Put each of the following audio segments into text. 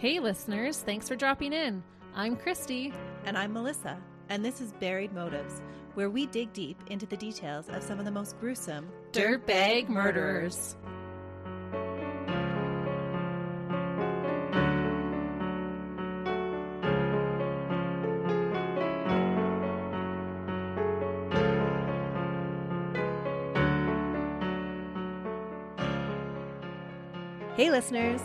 Hey listeners, thanks for dropping in. I'm Christy. And I'm Melissa, and this is Buried Motives, where we dig deep into the details of some of the most gruesome dirtbag murderers. Hey listeners!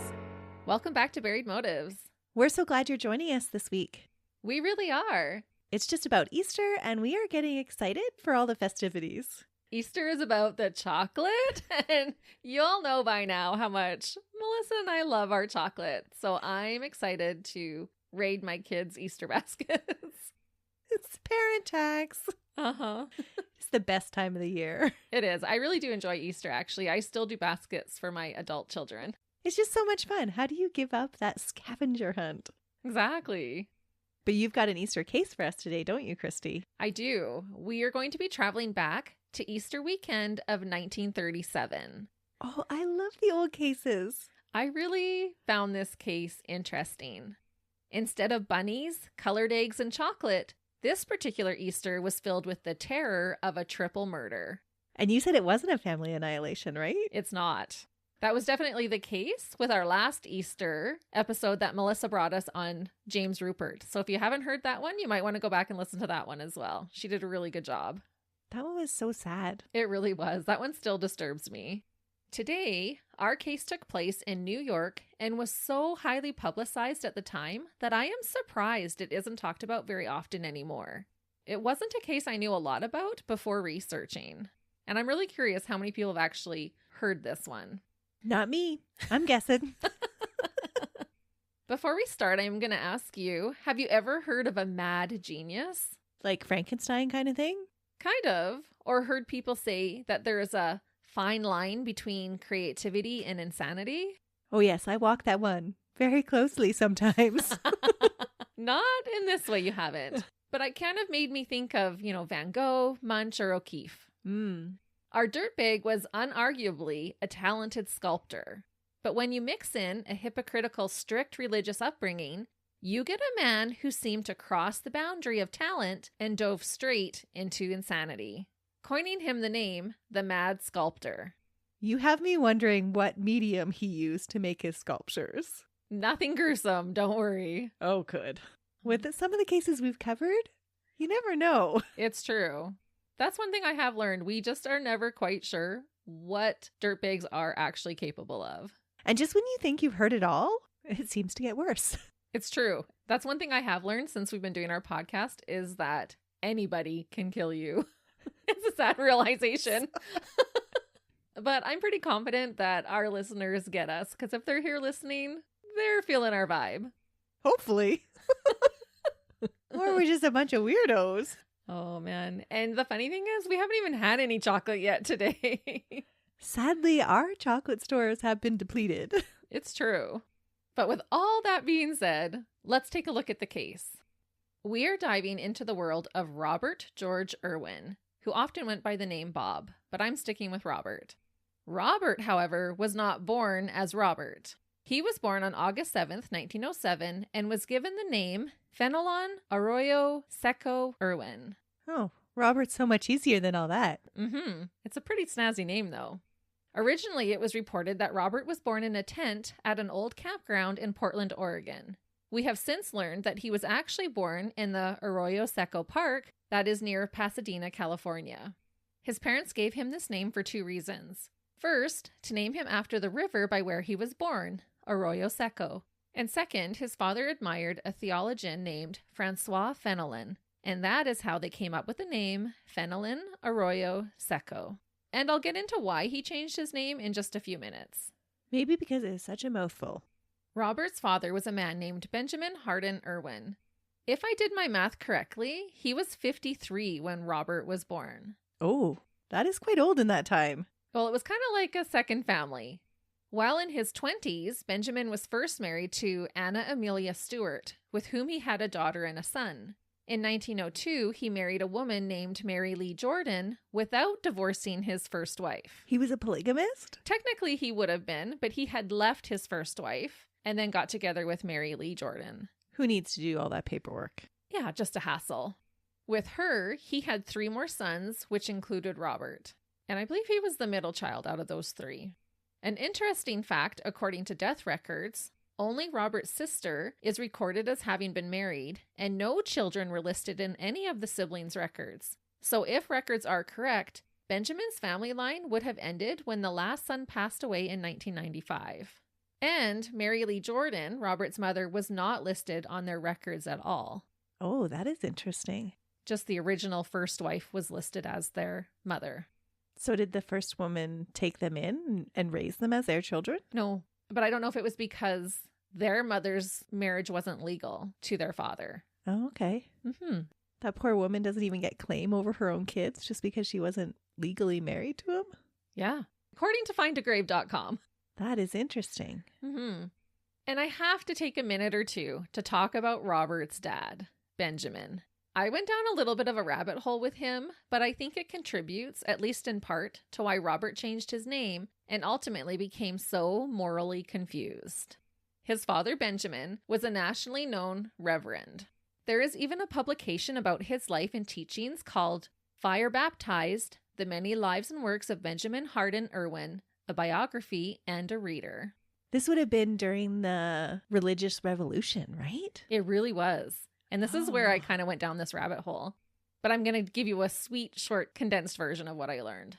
Welcome back to Buried Motives. We're so glad you're joining us this week. We really are. It's just about Easter, and we are getting excited for all the festivities. Easter is about the chocolate, and you all know by now how much Melissa and I love our chocolate. So I'm excited to raid my kids' Easter baskets. It's parent tax. Uh-huh. It's the best time of the year. It is. I really do enjoy Easter, actually. I still do baskets for my adult children. It's just so much fun. How do you give up that scavenger hunt? Exactly. But you've got an Easter case for us today, don't you, Christy? I do. We are going to be traveling back to Easter weekend of 1937. Oh, I love the old cases. I really found this case interesting. Instead of bunnies, colored eggs, and chocolate, this particular Easter was filled with the terror of a triple murder. And you said it wasn't a family annihilation, right? It's not. That was definitely the case with our last Easter episode that Melissa brought us on James Rupert. So if you haven't heard that one, you might want to go back and listen to that one as well. She did a really good job. That one was so sad. It really was. That one still disturbs me. Today, our case took place in New York and was so highly publicized at the time that I am surprised it isn't talked about very often anymore. It wasn't a case I knew a lot about before researching. And I'm really curious how many people have actually heard this one. Not me. I'm guessing. Before we start, I'm going to ask you, have you ever heard of a mad genius? Like Frankenstein kind of thing? Kind of. Or heard people say that there is a fine line between creativity and insanity? Oh yes, I walk that one very closely sometimes. Not in this way, you haven't. But it kind of made me think of, Van Gogh, Munch, or O'Keeffe. Our dirtbag was unarguably a talented sculptor. But when you mix in a hypocritical, strict religious upbringing, you get a man who seemed to cross the boundary of talent and dove straight into insanity, coining him the name, the Mad Sculptor. You have me wondering what medium he used to make his sculptures. Nothing gruesome, don't worry. Oh, good. With some of the cases we've covered, you never know. It's true. That's one thing I have learned. We just are never quite sure what dirtbags are actually capable of. And just when you think you've heard it all, it seems to get worse. It's true. That's one thing I have learned since we've been doing our podcast is that anybody can kill you. It's a sad realization. But I'm pretty confident that our listeners get us because if they're here listening, they're feeling our vibe. Hopefully. Or we're just a bunch of weirdos. Oh, man. And the funny thing is we haven't even had any chocolate yet today. Sadly, our chocolate stores have been depleted. It's true. But with all that being said, let's take a look at the case. We are diving into the world of Robert George Irwin, who often went by the name Bob, but I'm sticking with Robert. Robert, however, was not born as Robert. He was born on August 7th, 1907, and was given the name Fenelon Arroyo Seco Irwin. Oh, Robert's so much easier than all that. It's a pretty snazzy name, though. Originally, it was reported that Robert was born in a tent at an old campground in Portland, Oregon. We have since learned that he was actually born in the Arroyo Seco Park that is near Pasadena, California. His parents gave him this name for two reasons. First, to name him after the river by where he was born, Arroyo Seco. And second, his father admired a theologian named Francois Fenelon, and that is how they came up with the name Fenelon Arroyo Seco. And I'll get into why he changed his name in just a few minutes. Maybe because it is such a mouthful. Robert's father was a man named Benjamin Hardin Irwin. If I did my math correctly, he was 53 when Robert was born. Oh, that is quite old in that time. Well, it was kind of like a second family. While in his 20s, Benjamin was first married to Anna Amelia Stewart, with whom he had a daughter and a son. In 1902, he married a woman named Mary Lee Jordan without divorcing his first wife. He was a polygamist? Technically, he would have been, but he had left his first wife. and then got together with Mary Lee Jordan. Who needs to do all that paperwork? Yeah, just a hassle. With her, he had 3 more sons, which included Robert. And I believe he was the middle child out of those 3. An interesting fact, according to death records, only Robert's sister is recorded as having been married, and no children were listed in any of the siblings' records. So if records are correct, Benjamin's family line would have ended when the last son passed away in 1995. And Mary Lee Jordan, Robert's mother, was not listed on their records at all. Oh, that is interesting. Just the original first wife was listed as their mother. So did the first woman take them in and raise them as their children? No, but I don't know if it was because their mother's marriage wasn't legal to their father. Oh, okay. Mm-hmm. That poor woman doesn't even get claim over her own kids just because she wasn't legally married to him? Yeah. According to findagrave.com. That is interesting. Mm-hmm. And I have to take a minute or two to talk about Robert's dad, Benjamin. I went down a little bit of a rabbit hole with him, but I think it contributes, at least in part, to why Robert changed his name and ultimately became so morally confused. His father, Benjamin, was a nationally known reverend. There is even a publication about his life and teachings called Fire Baptized, The Many Lives and Works of Benjamin Hardin Irwin, a biography and a reader. This would have been during the religious revolution, right? It really was. And this is where I kind of went down this rabbit hole. But I'm going to give you a sweet, short, condensed version of what I learned.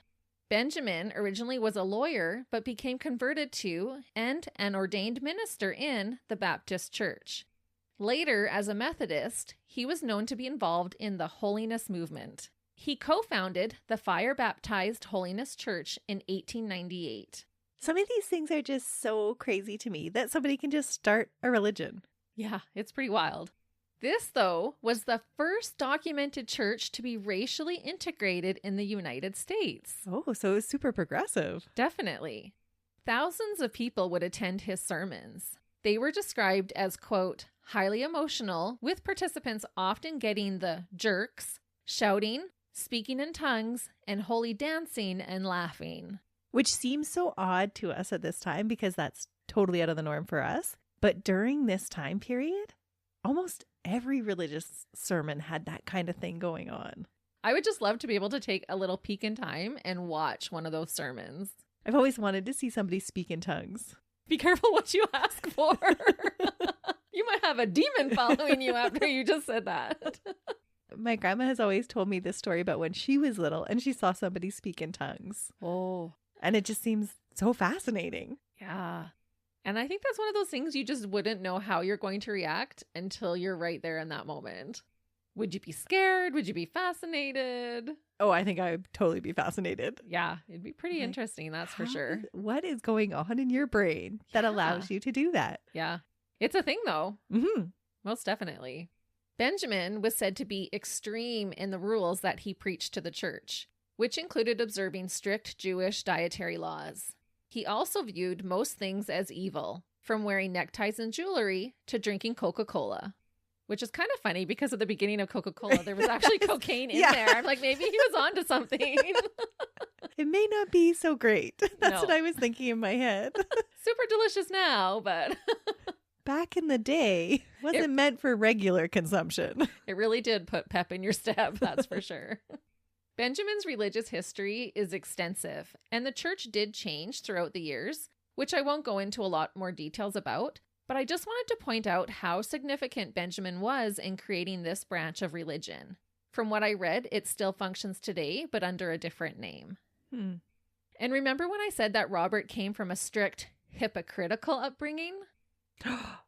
Benjamin originally was a lawyer, but became converted to and an ordained minister in the Baptist Church. Later, as a Methodist, he was known to be involved in the Holiness Movement. He co-founded the Fire Baptized Holiness Church in 1898. Some of these things are just so crazy to me that somebody can just start a religion. Yeah, it's pretty wild. This, though, was the first documented church to be racially integrated in the United States. Oh, so it was super progressive. Definitely. Thousands of people would attend his sermons. They were described as, quote, highly emotional, with participants often getting the jerks, shouting, speaking in tongues, and holy dancing and laughing. Which seems so odd to us at this time because that's totally out of the norm for us. But during this time period, almost every religious sermon had that kind of thing going on. I would just love to be able to take a little peek in time and watch one of those sermons. I've always wanted to see somebody speak in tongues. Be careful what you ask for. You might have a demon following you after you just said that. My grandma has always told me this story about when she was little and she saw somebody speak in tongues. Oh. And it just seems so fascinating. Yeah. And I think that's one of those things you just wouldn't know how you're going to react until you're right there in that moment. Would you be scared? Would you be fascinated? Oh, I think I would totally be fascinated. Yeah, it'd be pretty interesting, that's for sure. What is going on in your brain that allows you to do that? Yeah. It's a thing, though. Mm-hmm. Most definitely. Benjamin was said to be extreme in the rules that he preached to the church, which included observing strict Jewish dietary laws. He also viewed most things as evil, from wearing neckties and jewelry to drinking Coca-Cola, which is kind of funny because at the beginning of Coca-Cola, there was actually cocaine in there. I'm like, maybe he was onto something. It may not be so great. That's what I was thinking in my head. Super delicious now, but back in the day, wasn't meant for regular consumption. It really did put pep in your step, that's for sure. Benjamin's religious history is extensive, and the church did change throughout the years, which I won't go into a lot more details about, but I just wanted to point out how significant Benjamin was in creating this branch of religion. From what I read, it still functions today, but under a different name. And remember when I said that Robert came from a strict, hypocritical upbringing?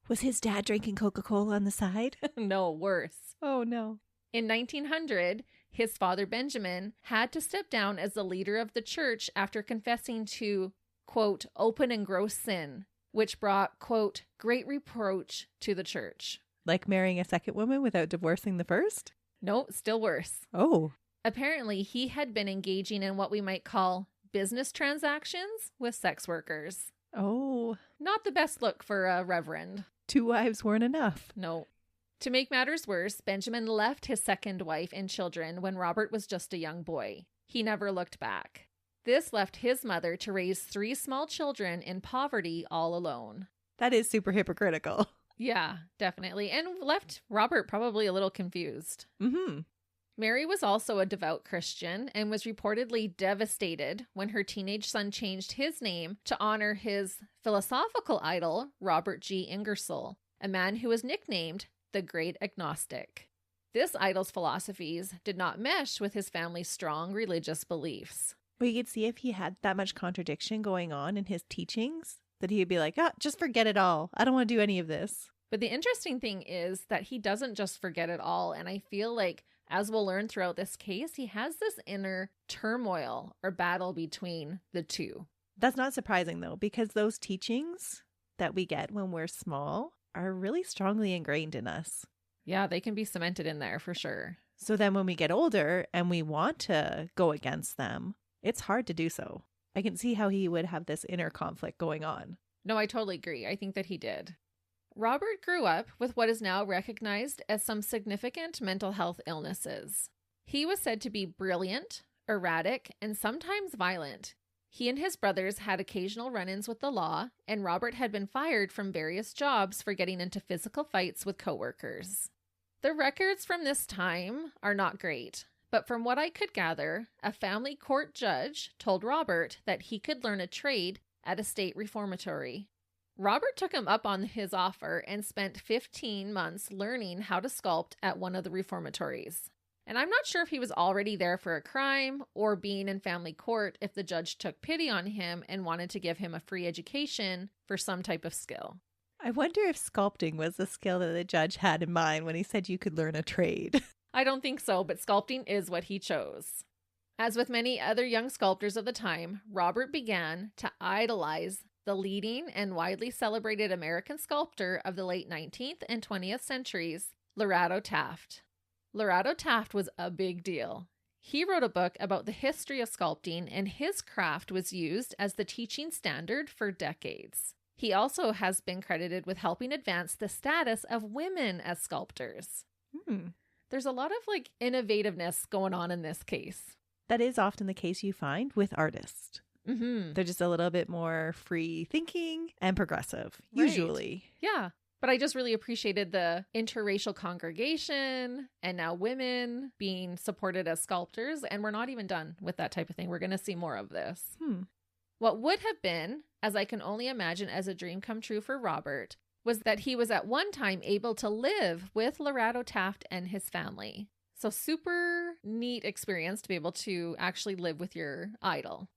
Was his dad drinking Coca-Cola on the side? No, worse. Oh, no. In 1900, his father Benjamin had to step down as the leader of the church after confessing to, quote, open and gross sin, which brought, quote, great reproach to the church. Like marrying a second woman without divorcing the first? No, still worse. Oh. Apparently, he had been engaging in what we might call business transactions with sex workers. Oh. Not the best look for a reverend. 2 wives weren't enough. No. To make matters worse, Benjamin left his second wife and children when Robert was just a young boy. He never looked back. This left his mother to raise 3 small children in poverty all alone. That is super hypocritical. Yeah, definitely. And left Robert probably a little confused. Mm-hmm. Mary was also a devout Christian and was reportedly devastated when her teenage son changed his name to honor his philosophical idol, Robert G. Ingersoll, a man who was nicknamed the Great Agnostic. This idol's philosophies did not mesh with his family's strong religious beliefs. But you could see if he had that much contradiction going on in his teachings, that he'd be like, just forget it all. I don't want to do any of this. But the interesting thing is that he doesn't just forget it all. And I feel like, as we'll learn throughout this case, he has this inner turmoil or battle between the two. That's not surprising, though, because those teachings that we get when we're small are really strongly ingrained in us. Yeah, they can be cemented in there for sure. So then when we get older and we want to go against them, it's hard to do so. I can see how he would have this inner conflict going on. No, I totally agree. I think that he did. Robert grew up with what is now recognized as some significant mental health illnesses. He was said to be brilliant, erratic, and sometimes violent. He and his brothers had occasional run-ins with the law, and Robert had been fired from various jobs for getting into physical fights with coworkers. The records from this time are not great, but from what I could gather, a family court judge told Robert that he could learn a trade at a state reformatory. Robert took him up on his offer and spent 15 months learning how to sculpt at one of the reformatories. And I'm not sure if he was already there for a crime or being in family court if the judge took pity on him and wanted to give him a free education for some type of skill. I wonder if sculpting was the skill that the judge had in mind when he said you could learn a trade. I don't think so, but sculpting is what he chose. As with many other young sculptors of the time, Robert began to idolize the leading and widely celebrated American sculptor of the late 19th and 20th centuries, Lorado Taft. Lorado Taft was a big deal. He wrote a book about the history of sculpting, and his craft was used as the teaching standard for decades. He also has been credited with helping advance the status of women as sculptors. There's a lot of innovativeness going on in this case. That is often the case you find with artists. Mm-hmm. They're just a little bit more free thinking and progressive, Right. usually. Yeah. But I just really appreciated the interracial congregation and now women being supported as sculptors. And we're not even done with that type of thing. We're going to see more of this. What would have been, as I can only imagine as a dream come true for Robert, was that he was at one time able to live with Lorado Taft and his family. So super neat experience to be able to actually live with your idol.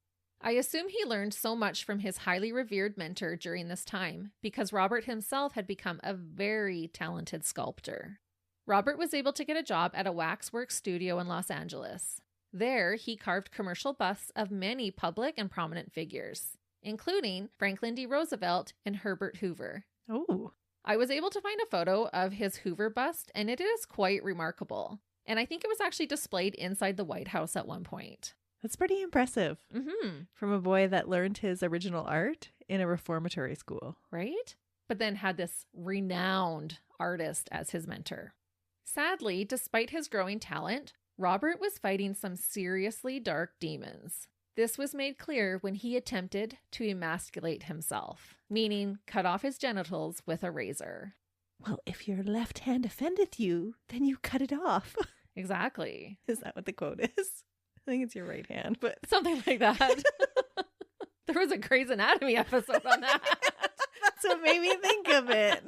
I assume he learned so much from his highly revered mentor during this time because Robert himself had become a very talented sculptor. Robert was able to get a job at a waxwork studio in Los Angeles. There, he carved commercial busts of many public and prominent figures, including Franklin D. Roosevelt and Herbert Hoover. Oh, I was able to find a photo of his Hoover bust, and it is quite remarkable. And I think it was actually displayed inside the White House at one point. that's pretty impressive. Mm-hmm. From a boy that learned his original art in a reformatory school. Right? But then had this renowned artist as his mentor. Sadly, despite his growing talent, Robert was fighting some seriously dark demons. This was made clear when he attempted to emasculate himself, meaning cut off his genitals with a razor. Well, if your left hand offendeth you, then you cut it off. Exactly. Is that what the quote is? I think it's your right hand, but Something like that. There was a Grey's Anatomy episode on that. that's what made me think of it.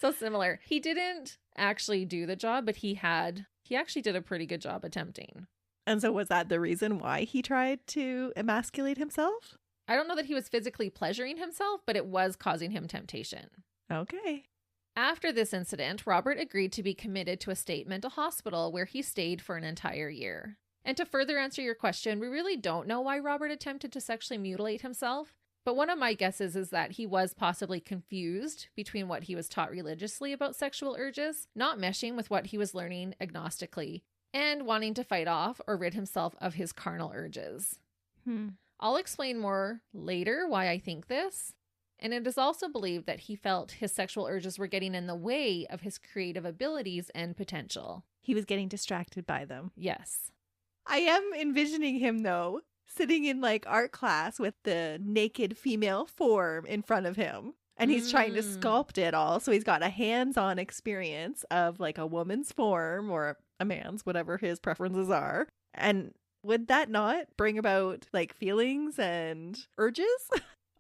So similar. He didn't actually do the job, but he actually did a pretty good job attempting. And so was that the reason why he tried to emasculate himself? I don't know that he was physically pleasuring himself, but it was causing him temptation. Okay. After this incident, Robert agreed to be committed to a state mental hospital where he stayed for an entire year. And to further answer your question, we really don't know why Robert attempted to sexually mutilate himself. But one of my guesses is that he was possibly confused between what he was taught religiously about sexual urges, not meshing with what he was learning agnostically, and wanting to fight off or rid himself of his carnal urges. I'll explain more later why I think this. And it is also believed that he felt his sexual urges were getting in the way of his creative abilities and potential. He was getting distracted by them. Yes. I am envisioning him, though, sitting in art class with the naked female form in front of him, And he's trying to sculpt it all. So he's got a hands-on experience of like a woman's form or a man's, whatever his preferences are. And would that not bring about like feelings and urges?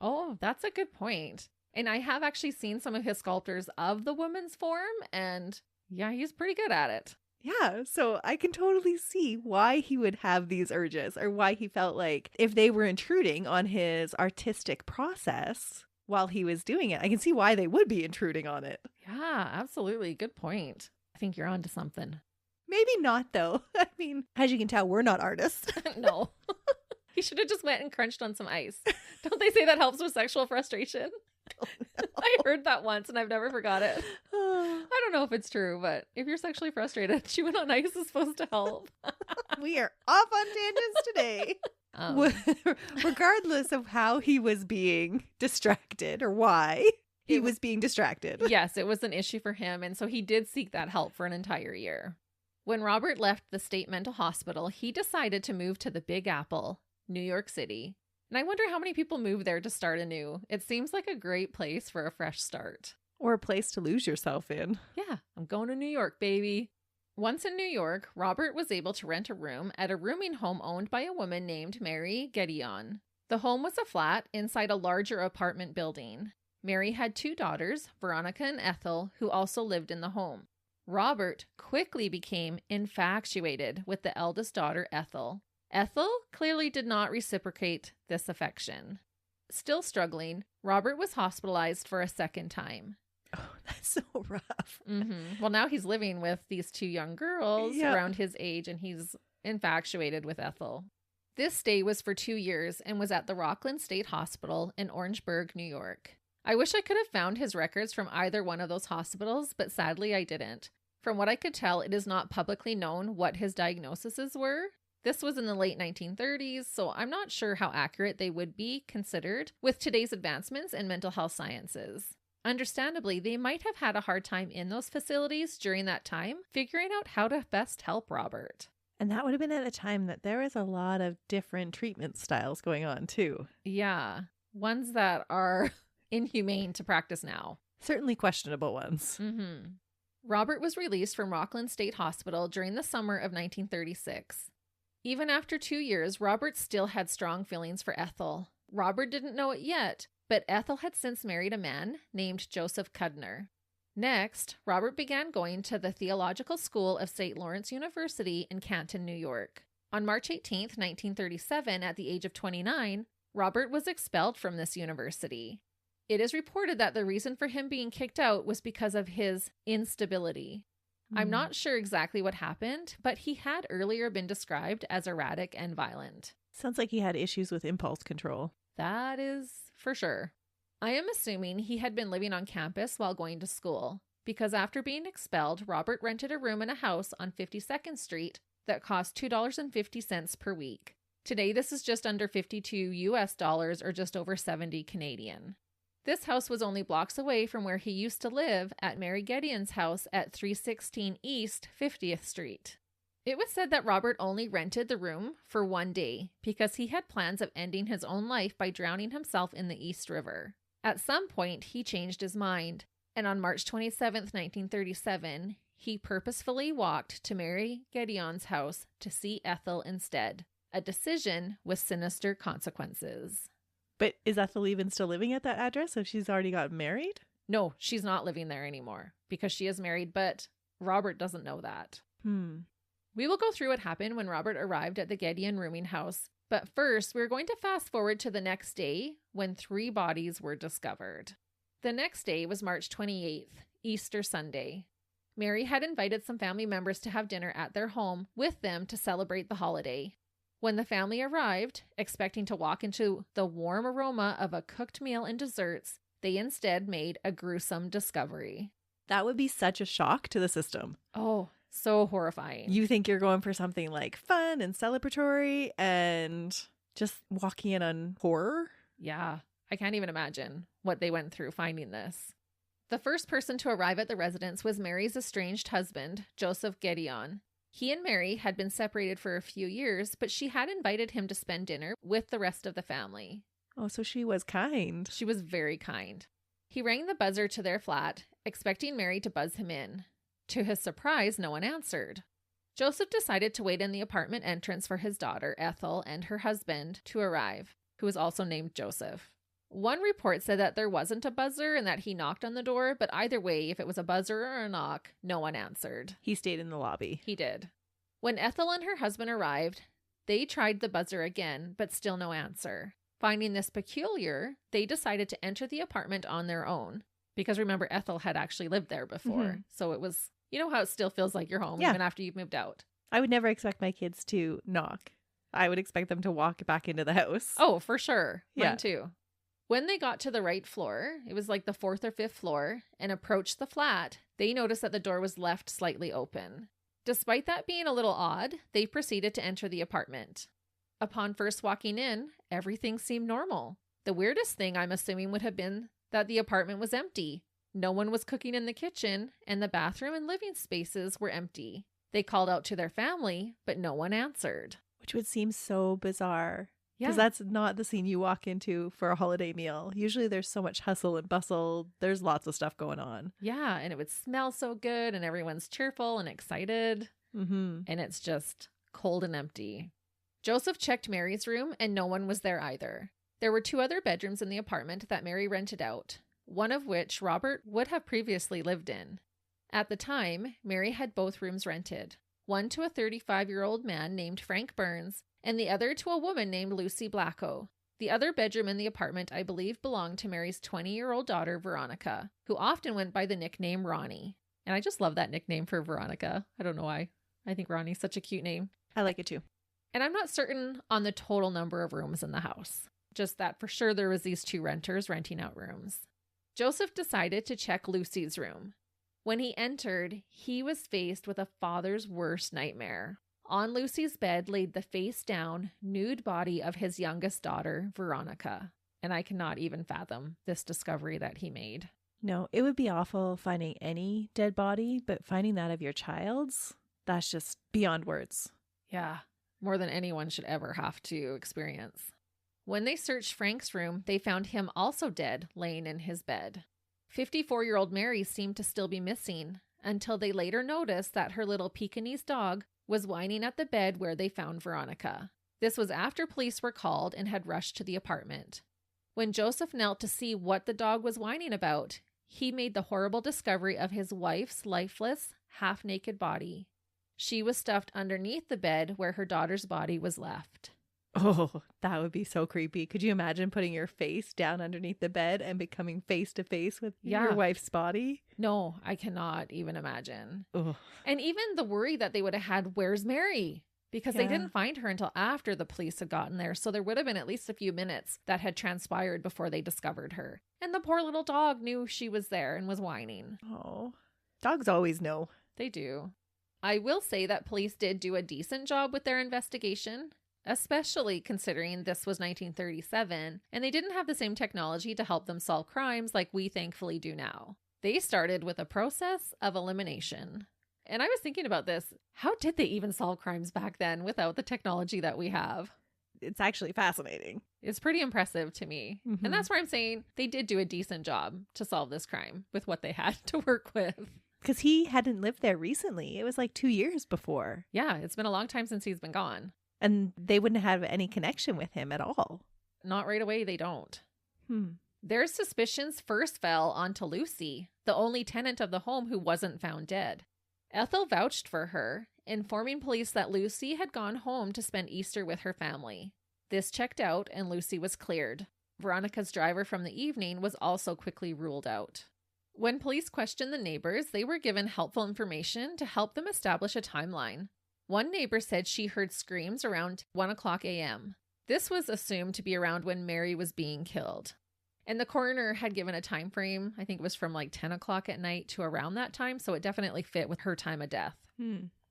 Oh, that's a good point. And I have actually seen some of his sculptures of the woman's form, and yeah, he's pretty good at it. Yeah, so I can totally see why he would have these urges, or why he felt like if they were intruding on his artistic process while he was doing it, I can see why they would be intruding on it. Yeah, absolutely. Good point. I think you're onto something. Maybe not, though. I mean, as you can tell, we're not artists. No. He should have just went and crunched on some ice. Don't they say that helps with sexual frustration? I heard that once and I've never forgot it. I don't know if it's true, but if you're sexually frustrated, chewing on ice is supposed to help. We are off on tangents today. Regardless of how he was being distracted or why he was being distracted. Yes, it was an issue for him. And so he did seek that help for an entire year. When Robert left the state mental hospital, he decided to move to the Big Apple, New York City. And I wonder how many people move there to start anew. It seems like a great place for a fresh start. Or a place to lose yourself in. Yeah, I'm going to New York, baby. Once in New York, Robert was able to rent a room at a rooming home owned by a woman named Mary Gedeon. The home was a flat inside a larger apartment building. Mary had 2 daughters, Veronica and Ethel, who also lived in the home. Robert quickly became infatuated with the eldest daughter, Ethel. Ethel clearly did not reciprocate this affection. Still struggling, Robert was hospitalized for a second time. Oh, that's so rough. Well, now he's living with these 2 young girls around his age, and he's infatuated with Ethel. This stay was for 2 years and was at the Rockland State Hospital in Orangeburg, New York. I wish I could have found his records from either one of those hospitals, but sadly I didn't. From what I could tell, it is not publicly known what his diagnoses were. This was in the late 1930s, so I'm not sure how accurate they would be considered with today's advancements in mental health sciences. Understandably, they might have had a hard time in those facilities during that time, figuring out how to best help Robert. And that would have been at a time that there was a lot of different treatment styles going on, too. Yeah, ones that are inhumane to practice now. Certainly questionable ones. Robert was released from Rockland State Hospital during the summer of 1936. Even after 2 years, Robert still had strong feelings for Ethel. Robert didn't know it yet, but Ethel had since married a man named Joseph Cudner. Next, Robert began going to the Theological School of St. Lawrence University in Canton, New York. On March 18, 1937, at the age of 29, Robert was expelled from this university. It is reported that the reason for him being kicked out was because of his instability. I'm not sure exactly what happened, but he had earlier been described as erratic and violent. Sounds like he had issues with impulse control. That is for sure. I am assuming he had been living on campus while going to school, because after being expelled, Robert rented a room in a house on 52nd Street that cost $2.50 per week. Today, this is just under $52 or just over 70 Canadian. This house was only blocks away from where he used to live at Mary Gedeon's house at 316 East 50th Street. It was said that Robert only rented the room for 1 day because he had plans of ending his own life by drowning himself in the East River. At some point, he changed his mind, and on March 27, 1937, he purposefully walked to Mary Gedeon's house to see Ethel instead, a decision with sinister consequences. But is Ethel even still living at that address if she's already got married? No, she's not living there anymore because she is married, but Robert doesn't know that. We will go through what happened when Robert arrived at the Gedeon rooming house, but first we're going to fast forward to the next day when 3 bodies were discovered. The next day was March 28th, Easter Sunday. Mary had invited some family members to have dinner at their home with them to celebrate the holiday. When the family arrived, expecting to walk into the warm aroma of a cooked meal and desserts, they instead made a gruesome discovery. That would be such a shock to the system. Oh, so horrifying. You think you're going for something like fun and celebratory and just walking in on horror? Yeah, I can't even imagine what they went through finding this. The first person to arrive at the residence was Mary's estranged husband, Joseph Gedeon. He and Mary had been separated for a few years, but she had invited him to spend dinner with the rest of the family. Oh, so she was kind. She was very kind. He rang the buzzer to their flat, expecting Mary to buzz him in. To his surprise, no one answered. Joseph decided to wait in the apartment entrance for his daughter, Ethel, and her husband to arrive, who was also named Joseph. One report said that there wasn't a buzzer and that he knocked on the door, but either way, if it was a buzzer or a knock, no one answered. He stayed in the lobby. He did. When Ethel and her husband arrived, they tried the buzzer again, but still no answer. Finding this peculiar, they decided to enter the apartment on their own. Because remember, Ethel had actually lived there before. Mm-hmm. So it was, you know how it still feels like your home even after you've moved out. I would never expect my kids to knock. I would expect them to walk back into the house. Oh, for sure. Yeah. Mine too. When they got to the right floor, it was like the 4th or 5th floor, and approached the flat, they noticed that the door was left slightly open. Despite that being a little odd, they proceeded to enter the apartment. Upon first walking in, everything seemed normal. The weirdest thing, I'm assuming, would have been that the apartment was empty. No one was cooking in the kitchen, and the bathroom and living spaces were empty. They called out to their family, but no one answered. Which would seem so bizarre. Yeah. Because that's not the scene you walk into for a holiday meal. Usually there's so much hustle and bustle. There's lots of stuff going on. Yeah, and it would smell so good, and everyone's cheerful and excited. Mm-hmm. And it's just cold and empty. Joseph checked Mary's room, and no one was there either. There were 2 other bedrooms in the apartment that Mary rented out, one of which Robert would have previously lived in. At the time, Mary had both rooms rented, one to a 35-year-old man named Frank Burns, and the other to a woman named Lucy Blacko. The other bedroom in the apartment, I believe, belonged to Mary's 20-year-old daughter, Veronica, who often went by the nickname Ronnie. And I just love that nickname for Veronica. I don't know why. I think Ronnie's such a cute name. I like it too. And I'm not certain on the total number of rooms in the house. Just that for sure there was these 2 renters renting out rooms. Joseph decided to check Lucy's room. When he entered, he was faced with a father's worst nightmare. On Lucy's bed laid the face-down, nude body of his youngest daughter, Veronica. And I cannot even fathom this discovery that he made. No, it would be awful finding any dead body, but finding that of your child's, that's just beyond words. Yeah, more than anyone should ever have to experience. When they searched Frank's room, they found him also dead, laying in his bed. 54-year-old Mary seemed to still be missing, until they later noticed that her little Pekingese dog was whining at the bed where they found Veronica. This was after police were called and had rushed to the apartment. When Joseph knelt to see what the dog was whining about, he made the horrible discovery of his wife's lifeless, half-naked body. She was stuffed underneath the bed where her daughter's body was left. Oh, that would be so creepy. Could you imagine putting your face down underneath the bed and becoming face to face with your wife's body? No, I cannot even imagine. Ugh. And even the worry that they would have had, where's Mary? Because they didn't find her until after the police had gotten there. So there would have been at least a few minutes that had transpired before they discovered her. And the poor little dog knew she was there and was whining. Oh, dogs always know. They do. I will say that police did do a decent job with their investigation, especially considering this was 1937 and they didn't have the same technology to help them solve crimes like we thankfully do now. They started with a process of elimination. And I was thinking about this. How did they even solve crimes back then without the technology that we have? It's actually fascinating. It's pretty impressive to me. Mm-hmm. And that's why I'm saying they did do a decent job to solve this crime with what they had to work with. Because he hadn't lived there recently. It was like 2 years before. Yeah, it's been a long time since he's been gone. And they wouldn't have any connection with him at all. Not right away, they don't. Their suspicions first fell onto Lucy, the only tenant of the home who wasn't found dead. Ethel vouched for her, informing police that Lucy had gone home to spend Easter with her family. This checked out and Lucy was cleared. Veronica's driver from the evening was also quickly ruled out. When police questioned the neighbors, they were given helpful information to help them establish a timeline. One neighbor said she heard screams around 1 o'clock a.m. This was assumed to be around when Mary was being killed. And the coroner had given a time frame, I think it was from like 10 o'clock at night to around that time, so it definitely fit with her time of death.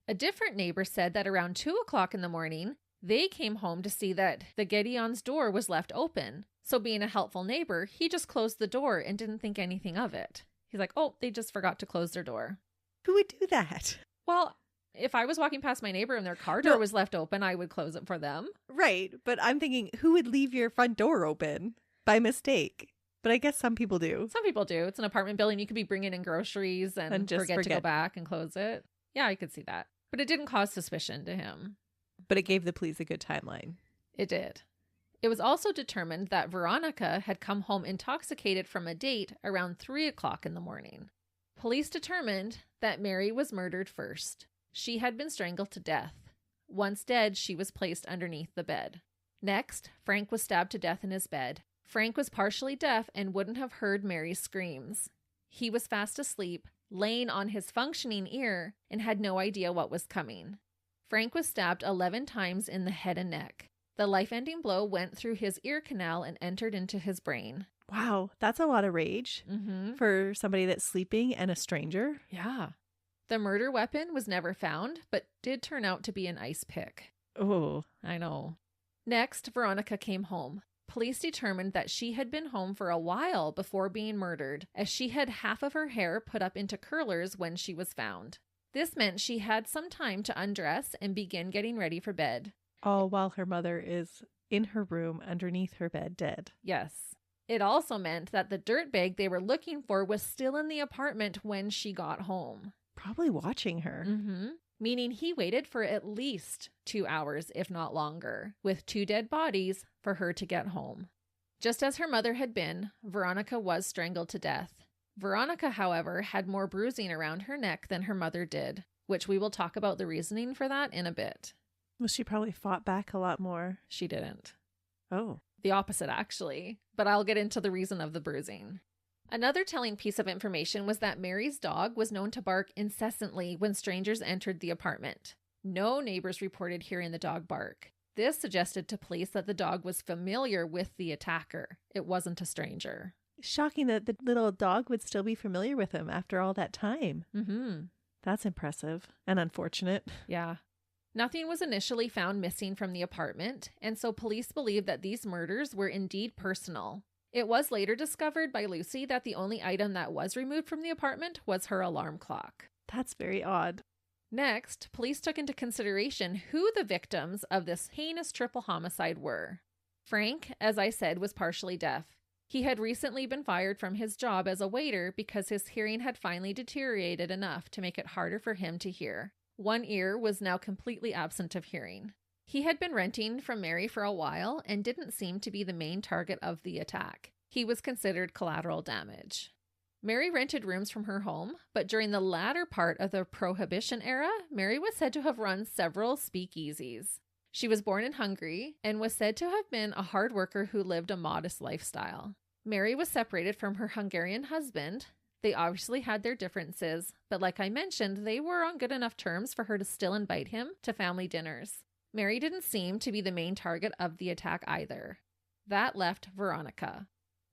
A different neighbor said that around 2 o'clock in the morning, they came home to see that the Gedeon's door was left open. So being a helpful neighbor, he just closed the door and didn't think anything of it. He's like, oh, they just forgot to close their door. Who would do that? Well, if I was walking past my neighbor and their car door was left open, I would close it for them. Right. But I'm thinking, who would leave your front door open by mistake? But I guess some people do. Some people do. It's an apartment building. You could be bringing in groceries and just forget to go back and close it. Yeah, I could see that. But it didn't cause suspicion to him. But it gave the police a good timeline. It did. It was also determined that Veronica had come home intoxicated from a date around 3 o'clock in the morning. Police determined that Mary was murdered first. She had been strangled to death. Once dead, she was placed underneath the bed. Next, Frank was stabbed to death in his bed. Frank was partially deaf and wouldn't have heard Mary's screams. He was fast asleep, laying on his functioning ear, and had no idea what was coming. Frank was stabbed 11 times in the head and neck. The life-ending blow went through his ear canal and entered into his brain. Wow, that's a lot of rage Mm-hmm. for somebody that's sleeping and a stranger. Yeah. The murder weapon was never found, but did turn out to be an ice pick. Oh, I know. Next, Veronica came home. Police determined that she had been home for a while before being murdered, as she had half of her hair put up into curlers when she was found. This meant she had some time to undress and begin getting ready for bed. all while her mother is in her room underneath her bed dead. Yes. It also meant that the dirtbag they were looking for was still in the apartment when she got home. Probably watching her. Mm-hmm. Meaning he waited for at least 2 hours, if not longer, with 2 dead bodies for her to get home. Just as her mother had been, Veronica was strangled to death. Veronica, however, had more bruising around her neck than her mother did, which we will talk about the reasoning for that in a bit. Well, she probably fought back a lot more. She didn't. Oh. The opposite, actually, but I'll get into the reason of the bruising. Another telling piece of information was that Mary's dog was known to bark incessantly when strangers entered the apartment. No neighbors reported hearing the dog bark. This suggested to police that the dog was familiar with the attacker. It wasn't a stranger. Shocking that the little dog would still be familiar with him after all that time. Mm-hmm. That's impressive and unfortunate. Yeah. Nothing was initially found missing from the apartment, and so police believed that these murders were indeed personal. It was later discovered by Lucy that the only item that was removed from the apartment was her alarm clock. That's very odd. Next, police took into consideration who the victims of this heinous triple homicide were. Frank, as I said, was partially deaf. He had recently been fired from his job as a waiter because his hearing had finally deteriorated enough to make it harder for him to hear. One ear was now completely absent of hearing. He had been renting from Mary for a while and didn't seem to be the main target of the attack. He was considered collateral damage. Mary rented rooms from her home, but during the latter part of the Prohibition era, Mary was said to have run several speakeasies. She was born in Hungary and was said to have been a hard worker who lived a modest lifestyle. Mary was separated from her Hungarian husband. They obviously had their differences, but like I mentioned, they were on good enough terms for her to still invite him to family dinners. Mary didn't seem to be the main target of the attack either. That left Veronica.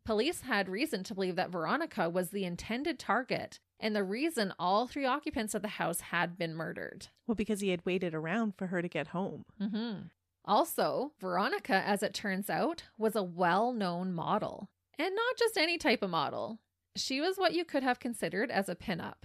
Police had reason to believe that Veronica was the intended target and the reason all 3 occupants of the house had been murdered. Well, because he had waited around for her to get home. Mm-hmm. Also, Veronica, as it turns out, was a well-known model. And not just any type of model. She was what you could have considered as a pinup.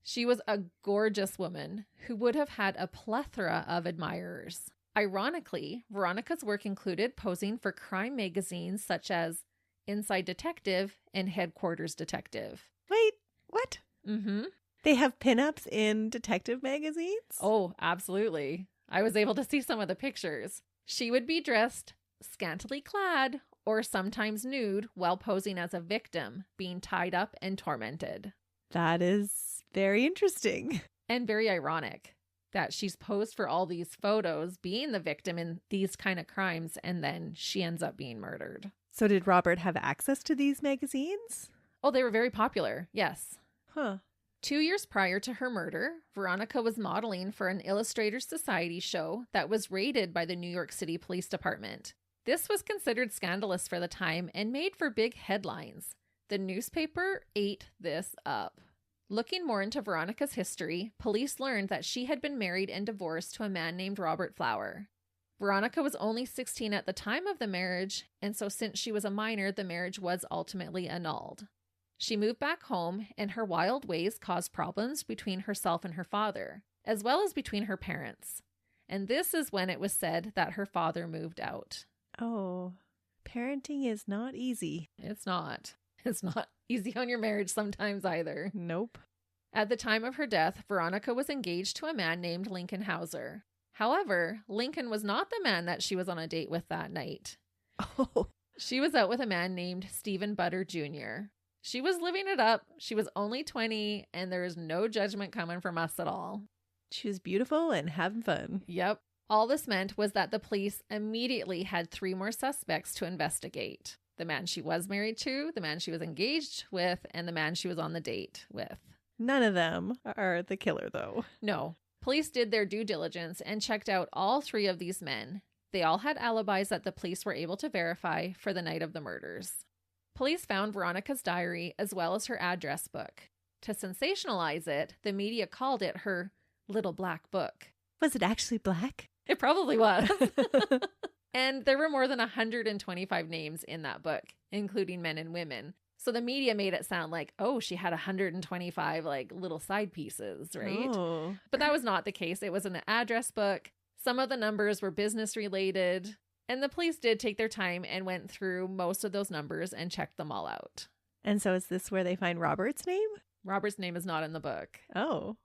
She was a gorgeous woman who would have had a plethora of admirers. Ironically, Veronica's work included posing for crime magazines such as Inside Detective and Headquarters Detective. Wait, what? Mm-hmm. They have pinups in detective magazines? Oh, absolutely. I was able to see some of the pictures. She would be dressed scantily clad or sometimes nude while posing as a victim, being tied up and tormented. That is very interesting. And very ironic that she's posed for all these photos being the victim in these kind of crimes, and then she ends up being murdered. So did Robert have access to these magazines? Oh, they were very popular, yes. Huh. 2 years prior to her murder, Veronica was modeling for an Illustrators Society show that was raided by the New York City Police Department. This was considered scandalous for the time and made for big headlines. The newspaper ate this up. Looking more into Veronica's history, police learned that she had been married and divorced to a man named Robert Flower. Veronica was only 16 at the time of the marriage, and so since she was a minor, the marriage was ultimately annulled. She moved back home, and her wild ways caused problems between herself and her father, as well as between her parents. And this is when it was said that her father moved out. Oh. Parenting is not easy. It's not. It's not easy on your marriage sometimes either. Nope. At the time of her death, Veronica was engaged to a man named Lincoln Hauser. However, Lincoln was not the man that she was on a date with that night. Oh. She was out with a man named Stephen Butter Jr. She was living it up. She was only 20, and there is no judgment coming from us at all. She was beautiful and having fun. Yep. All this meant was that the police immediately had 3 more suspects to investigate. The man she was married to, the man she was engaged with, and the man she was on the date with. None of them are the killer, though. No. Police did their due diligence and checked out all 3 of these men. They all had alibis that the police were able to verify for the night of the murders. Police found Veronica's diary as well as her address book. To sensationalize it, the media called it her little black book. Was it actually black? It probably was. And there were more than 125 names in that book, including men and women. So the media made it sound like, oh, she had 125 like little side pieces, right? Oh. But that was not the case. It was an address book. Some of the numbers were business related. And the police did take their time and went through most of those numbers and checked them all out. And so is this where they find Robert's name? Robert's name is not in the book. Oh.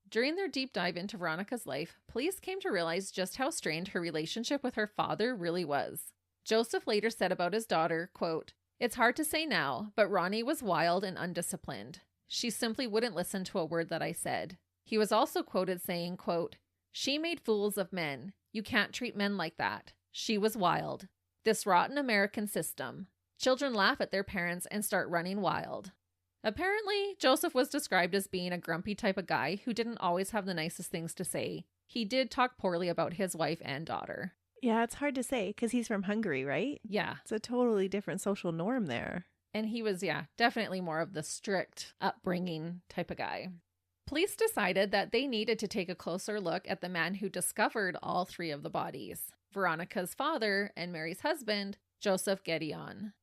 During their deep dive into Veronica's life, police came to realize just how strained her relationship with her father really was. Joseph later said about his daughter, quote, "It's hard to say now, but Ronnie was wild and undisciplined. She simply wouldn't listen to a word that I said." He was also quoted saying, quote, "She made fools of men. You can't treat men like that. She was wild. This rotten American system. Children laugh at their parents and start running wild." Apparently, Joseph was described as being a grumpy type of guy who didn't always have the nicest things to say. He did talk poorly about his wife and daughter. Yeah, it's hard to say because he's from Hungary, right? Yeah. It's a totally different social norm there. And he was, definitely more of the strict upbringing type of guy. Police decided that they needed to take a closer look at the man who discovered all 3 of the bodies: Veronica's father and Mary's husband, Joseph Gedeon.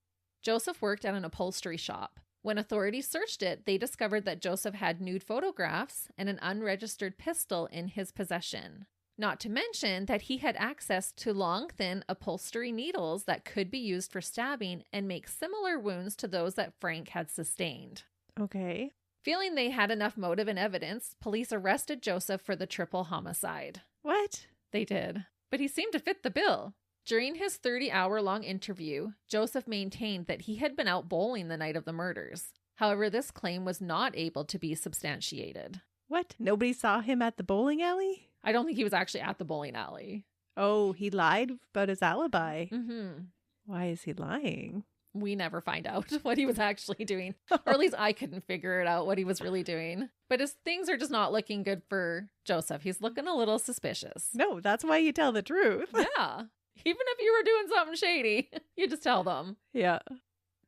Joseph worked at an upholstery shop. When authorities searched it, they discovered that Joseph had nude photographs and an unregistered pistol in his possession. Not to mention that he had access to long, thin upholstery needles that could be used for stabbing and make similar wounds to those that Frank had sustained. Okay. Feeling they had enough motive and evidence, police arrested Joseph for the triple homicide. What? They did. But he seemed to fit the bill. During his 30-hour-long interview, Joseph maintained that he had been out bowling the night of the murders. However, this claim was not able to be substantiated. What? Nobody saw him at the bowling alley? I don't think he was actually at the bowling alley. Oh, he lied about his alibi. Mm-hmm. Why is he lying? We never find out what he was actually doing. Or at least I couldn't figure it out what he was really doing. But his things are just not looking good for Joseph. He's looking a little suspicious. No, that's why you tell the truth. Yeah. Even if you were doing something shady, you just tell them. Yeah.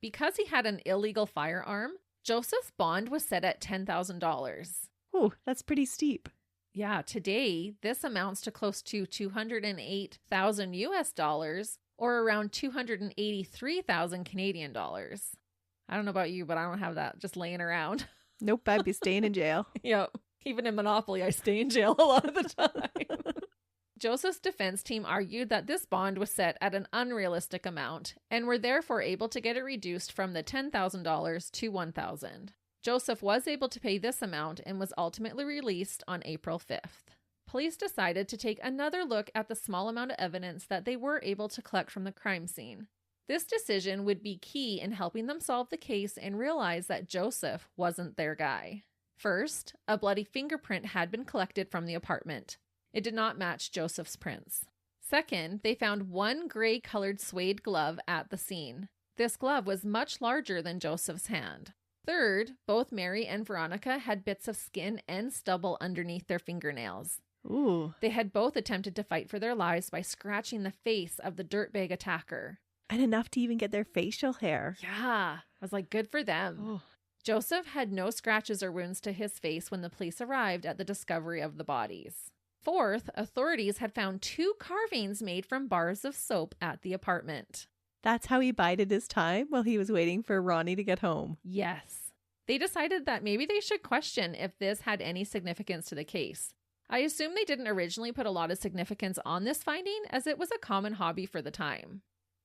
Because he had an illegal firearm, Joseph's bond was set at $10,000. Oh, that's pretty steep. Yeah, today, this amounts to close to $208,000 US dollars, or around 283,000 Canadian dollars. I don't know about you, but I don't have that just laying around. Nope, I'd be staying in jail. Yep. Even in Monopoly, I stay in jail a lot of the time. Joseph's defense team argued that this bond was set at an unrealistic amount and were therefore able to get it reduced from the $10,000 to $1,000. Joseph was able to pay this amount and was ultimately released on April 5th. Police decided to take another look at the small amount of evidence that they were able to collect from the crime scene. This decision would be key in helping them solve the case and realize that Joseph wasn't their guy. First, a bloody fingerprint had been collected from the apartment. It did not match Joseph's prints. Second, they found one gray-colored suede glove at the scene. This glove was much larger than Joseph's hand. Third, both Mary and Veronica had bits of skin and stubble underneath their fingernails. Ooh. They had both attempted to fight for their lives by scratching the face of the dirtbag attacker. And enough to even get their facial hair. Yeah, I was like, good for them. Oh. Joseph had no scratches or wounds to his face when the police arrived at the discovery of the bodies. Fourth, authorities had found 2 carvings made from bars of soap at the apartment. That's how he bided his time while he was waiting for Ronnie to get home. Yes. They decided that maybe they should question if this had any significance to the case. I assume they didn't originally put a lot of significance on this finding, as it was a common hobby for the time.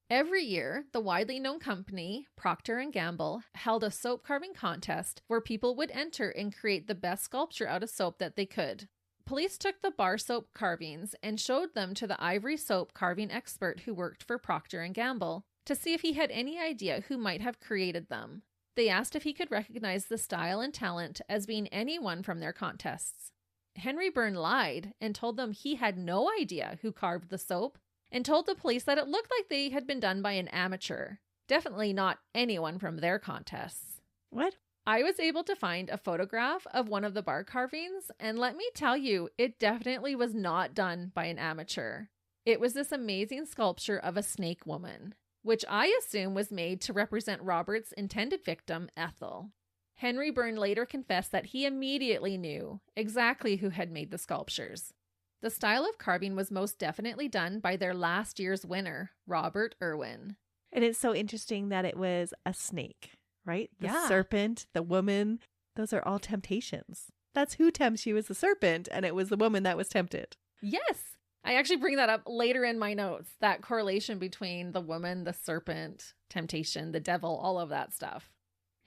Every year, the widely known company, Procter & Gamble, held a soap carving contest where people would enter and create the best sculpture out of soap that they could. Police took the bar soap carvings and showed them to the ivory soap carving expert who worked for Procter & Gamble to see if he had any idea who might have created them. They asked if he could recognize the style and talent as being anyone from their contests. Henry Byrne lied and told them he had no idea who carved the soap, and told the police that it looked like they had been done by an amateur. Definitely not anyone from their contests. What? I was able to find a photograph of one of the bar carvings, and let me tell you, it definitely was not done by an amateur. It was this amazing sculpture of a snake woman, which I assume was made to represent Robert's intended victim, Ethel. Henry Byrne later confessed that he immediately knew exactly who had made the sculptures. The style of carving was most definitely done by their last year's winner, Robert Irwin. And it's so interesting that it was a snake, right? The Yeah. serpent, the woman, those are all temptations. That's who tempts you as the serpent, and it was the woman that was tempted. Yes! I actually bring that up later in my notes, that correlation between the woman, the serpent, temptation, the devil, all of that stuff.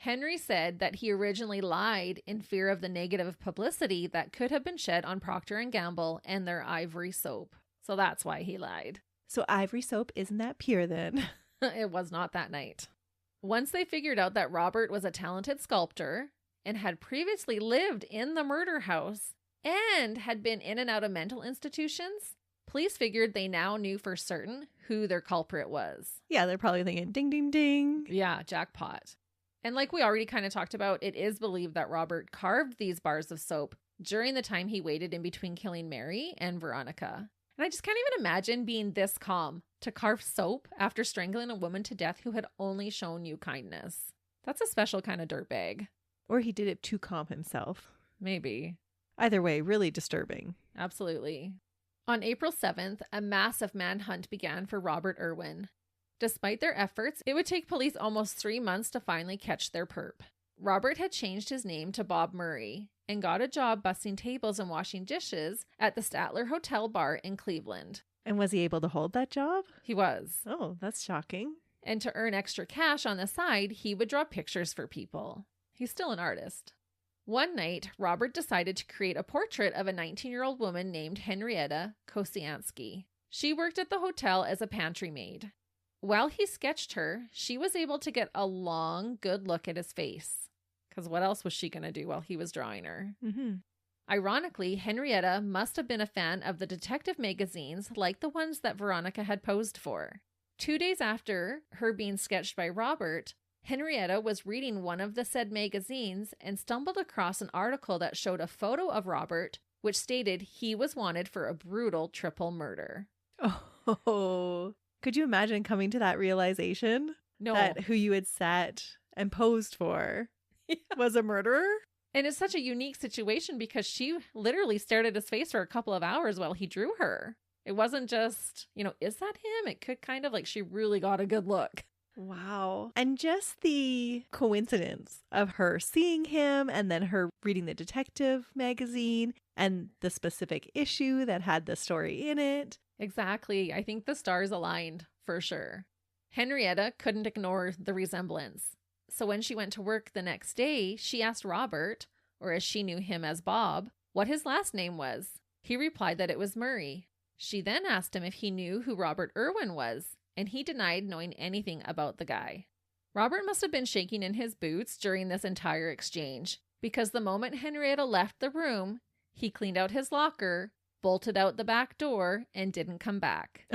Henry said that he originally lied in fear of the negative publicity that could have been shed on Procter & Gamble and their ivory soap. So that's why he lied. So ivory soap isn't that pure then? It was not that night. Once they figured out that Robert was a talented sculptor and had previously lived in the murder house and had been in and out of mental institutions, police figured they now knew for certain who their culprit was. Yeah, they're probably thinking, ding, ding, ding. Yeah, jackpot. And like we already kind of talked about, it is believed that Robert carved these bars of soap during the time he waited in between killing Mary and Veronica. And I just can't even imagine being this calm to carve soap after strangling a woman to death who had only shown you kindness. That's a special kind of dirtbag. Or he did it to calm himself. Maybe. Either way, really disturbing. Absolutely. On April 7th, a massive manhunt began for Robert Irwin. Despite their efforts, it would take police almost 3 months to finally catch their perp. Robert had changed his name to Bob Murray and got a job bussing tables and washing dishes at the Statler Hotel Bar in Cleveland. And was he able to hold that job? He was. Oh, that's shocking. And to earn extra cash on the side, he would draw pictures for people. He's still an artist. One night, Robert decided to create a portrait of a 19-year-old woman named Henrietta Kosiansky. She worked at the hotel as a pantry maid. While he sketched her, she was able to get a long, good look at his face. Because what else was she going to do while he was drawing her? Mm-hmm. Ironically, Henrietta must have been a fan of the detective magazines like the ones that Veronica had posed for. 2 days after her being sketched by Robert, Henrietta was reading one of the said magazines and stumbled across an article that showed a photo of Robert, which stated he was wanted for a brutal triple murder. Oh, could you imagine coming to that realization? No. That who you had sat and posed for was a murderer? And it's such a unique situation because she literally stared at his face for a couple of hours while he drew her. It wasn't just, is that him? It could kind of she really got a good look. Wow. And just the coincidence of her seeing him and then her reading the detective magazine and the specific issue that had the story in it. Exactly. I think the stars aligned for sure. Henrietta couldn't ignore the resemblance. So when she went to work the next day, she asked Robert, or as she knew him as Bob, what his last name was. He replied that it was Murray. She then asked him if he knew who Robert Irwin was, and he denied knowing anything about the guy. Robert must have been shaking in his boots during this entire exchange, because the moment Henrietta left the room, he cleaned out his locker, bolted out the back door, and didn't come back.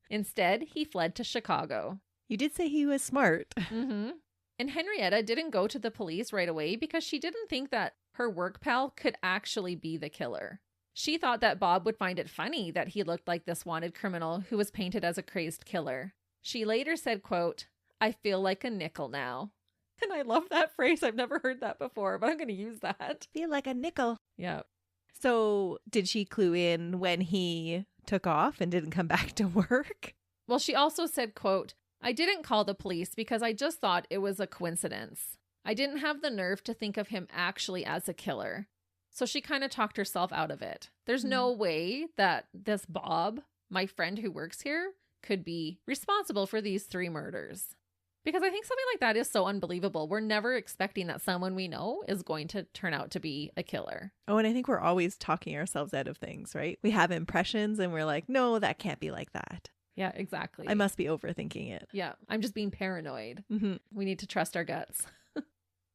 Instead, he fled to Chicago. You did say he was smart. Mm-hmm. And Henrietta didn't go to the police right away because she didn't think that her work pal could actually be the killer. She thought that Bob would find it funny that he looked like this wanted criminal who was painted as a crazed killer. She later said, quote, "I feel like a nickel now." And I love that phrase. I've never heard that before, but I'm going to use that. Feel like a nickel. Yeah. So did she clue in when he took off and didn't come back to work? Well, she also said, quote, "I didn't call the police because I just thought it was a coincidence. I didn't have the nerve to think of him actually as a killer." So she kind of talked herself out of it. There's no way that this Bob, my friend who works here, could be responsible for these 3 murders. Because I think something like that is so unbelievable. We're never expecting that someone we know is going to turn out to be a killer. Oh, and I think we're always talking ourselves out of things, right? We have impressions and we're like, no, that can't be like that. Yeah, exactly. I must be overthinking it. Yeah, I'm just being paranoid. Mm-hmm. We need to trust our guts.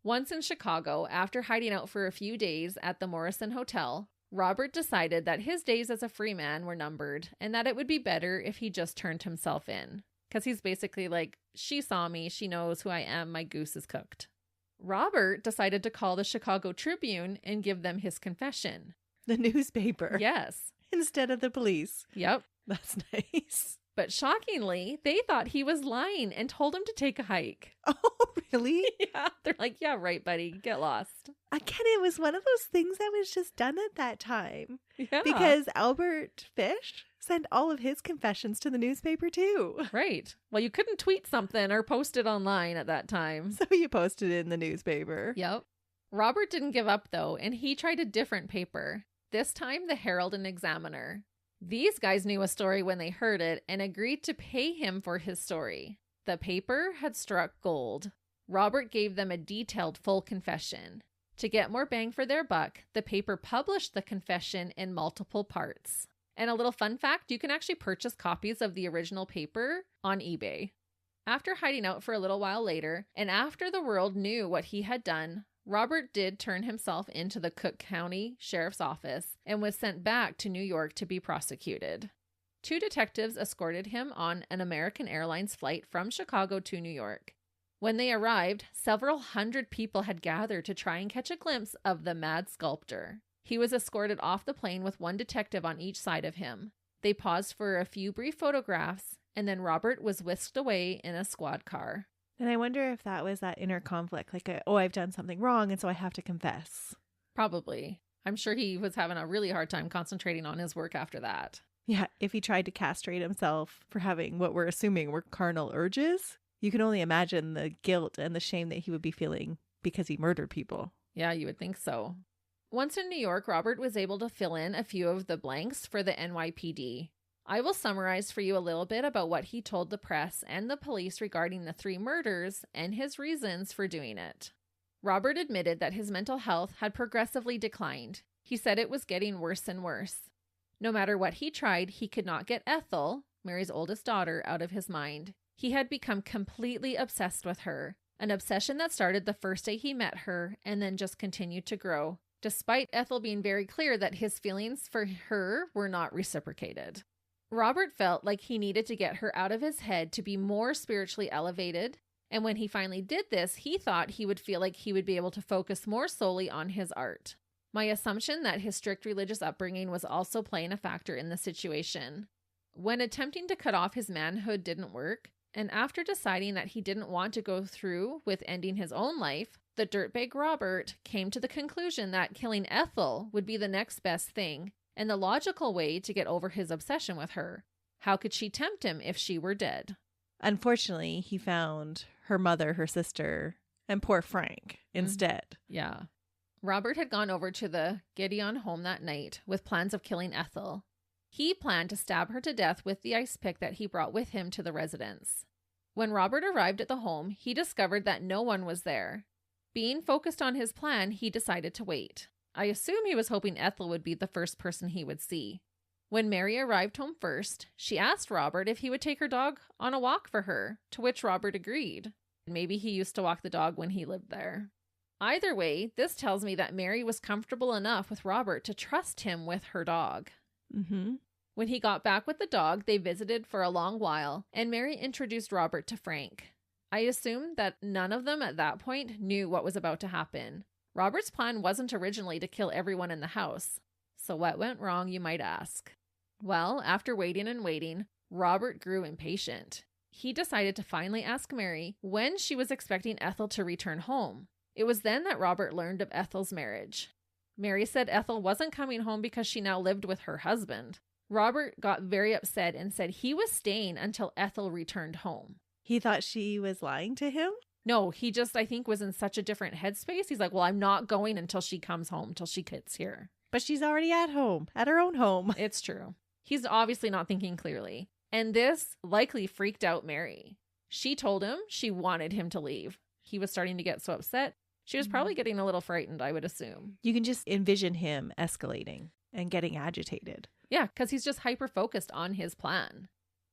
Once in Chicago, after hiding out for a few days at the Morrison Hotel, Robert decided that his days as a free man were numbered and that it would be better if he just turned himself in. Because he's basically like, she saw me, she knows who I am, my goose is cooked. Robert decided to call the Chicago Tribune and give them his confession. The newspaper. Yes. Instead of the police. Yep. That's nice. But shockingly, they thought he was lying and told him to take a hike. Oh, really? Yeah. They're like, yeah, right, buddy. Get lost. Again, it was one of those things that was just done at that time. Yeah. Because Albert Fish sent all of his confessions to the newspaper too. Right. Well, you couldn't tweet something or post it online at that time. So you posted it in the newspaper. Yep. Robert didn't give up, though, and he tried a different paper. This time, the Herald and Examiner. These guys knew a story when they heard it and agreed to pay him for his story. The paper had struck gold. Robert gave them a detailed full confession. To get more bang for their buck, the paper published the confession in multiple parts. And a little fun fact, you can actually purchase copies of the original paper on eBay. After hiding out for a little while later, and after the world knew what he had done, Robert did turn himself into the Cook County Sheriff's Office and was sent back to New York to be prosecuted. 2 detectives escorted him on an American Airlines flight from Chicago to New York. When they arrived, several hundred people had gathered to try and catch a glimpse of the mad sculptor. He was escorted off the plane with 1 detective on each side of him. They paused for a few brief photographs, and then Robert was whisked away in a squad car. And I wonder if that was that inner conflict, like, I've done something wrong, and so I have to confess. Probably. I'm sure he was having a really hard time concentrating on his work after that. Yeah, if he tried to castrate himself for having what we're assuming were carnal urges, you can only imagine the guilt and the shame that he would be feeling because he murdered people. Yeah, you would think so. Once in New York, Robert was able to fill in a few of the blanks for the NYPD. I will summarize for you a little bit about what he told the press and the police regarding the 3 murders and his reasons for doing it. Robert admitted that his mental health had progressively declined. He said it was getting worse and worse. No matter what he tried, he could not get Ethel, Mary's oldest daughter, out of his mind. He had become completely obsessed with her, an obsession that started the first day he met her and then just continued to grow, despite Ethel being very clear that his feelings for her were not reciprocated. Robert felt like he needed to get her out of his head to be more spiritually elevated, and when he finally did this, he thought he would feel like he would be able to focus more solely on his art. My assumption that his strict religious upbringing was also playing a factor in the situation. When attempting to cut off his manhood didn't work, and after deciding that he didn't want to go through with ending his own life, the dirtbag Robert came to the conclusion that killing Ethel would be the next best thing, and the logical way to get over his obsession with her. How could she tempt him if she were dead? Unfortunately, he found her mother, her sister, and poor Frank instead. Yeah. Robert had gone over to the Gideon home that night with plans of killing Ethel. He planned to stab her to death with the ice pick that he brought with him to the residence. When Robert arrived at the home, he discovered that no one was there. Being focused on his plan, he decided to wait. I assume he was hoping Ethel would be the first person he would see. When Mary arrived home first, she asked Robert if he would take her dog on a walk for her, to which Robert agreed. Maybe he used to walk the dog when he lived there. Either way, this tells me that Mary was comfortable enough with Robert to trust him with her dog. Mm-hmm. When he got back with the dog, they visited for a long while, and Mary introduced Robert to Frank. I assume that none of them at that point knew what was about to happen. Robert's plan wasn't originally to kill everyone in the house. So what went wrong, you might ask? Well, after waiting and waiting, Robert grew impatient. He decided to finally ask Mary when she was expecting Ethel to return home. It was then that Robert learned of Ethel's marriage. Mary said Ethel wasn't coming home because she now lived with her husband. Robert got very upset and said he was staying until Ethel returned home. He thought she was lying to him? No, he just, I think, was in such a different headspace. He's like, well, I'm not going until she comes home, until she gets here. But she's already at home, at her own home. It's true. He's obviously not thinking clearly. And this likely freaked out Mary. She told him she wanted him to leave. He was starting to get so upset. She was probably getting a little frightened, I would assume. You can just envision him escalating and getting agitated. Yeah, because he's just hyper-focused on his plan.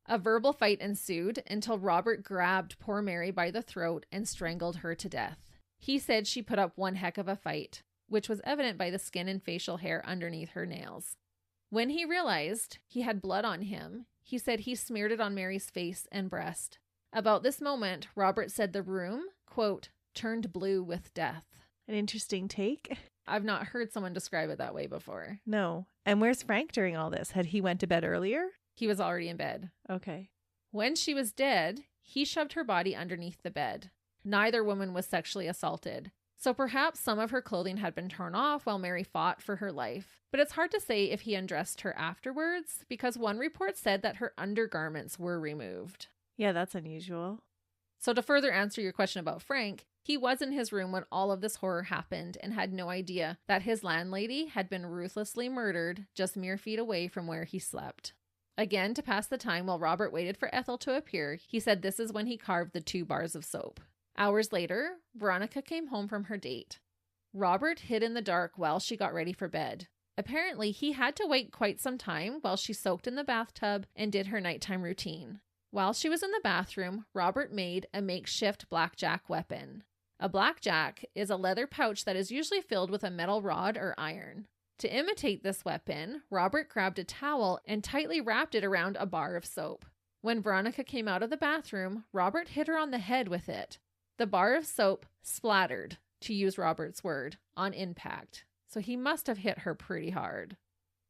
A verbal fight ensued until Robert grabbed poor Mary by the throat and strangled her to death. He said she put up one heck of a fight, which was evident by the skin and facial hair underneath her nails. When he realized he had blood on him, he said he smeared it on Mary's face and breast. About this moment, Robert said the room, quote, turned blue with death. An interesting take. I've not heard someone describe it that way before. No. And where's Frank during all this? Had he went to bed earlier? He was already in bed. Okay. When she was dead, he shoved her body underneath the bed. Neither woman was sexually assaulted. So perhaps some of her clothing had been torn off while Mary fought for her life. But it's hard to say if he undressed her afterwards, because one report said that her undergarments were removed. Yeah, that's unusual. So to further answer your question about Frank, he was in his room when all of this horror happened and had no idea that his landlady had been ruthlessly murdered just mere feet away from where he slept. Again, to pass the time while Robert waited for Ethel to appear, he said this is when he carved the 2 bars of soap. Hours later, Veronica came home from her date. Robert hid in the dark while she got ready for bed. Apparently, he had to wait quite some time while she soaked in the bathtub and did her nighttime routine. While she was in the bathroom, Robert made a makeshift blackjack weapon. A blackjack is a leather pouch that is usually filled with a metal rod or iron. To imitate this weapon, Robert grabbed a towel and tightly wrapped it around a bar of soap. When Veronica came out of the bathroom, Robert hit her on the head with it. The bar of soap splattered, to use Robert's word, on impact. So he must have hit her pretty hard.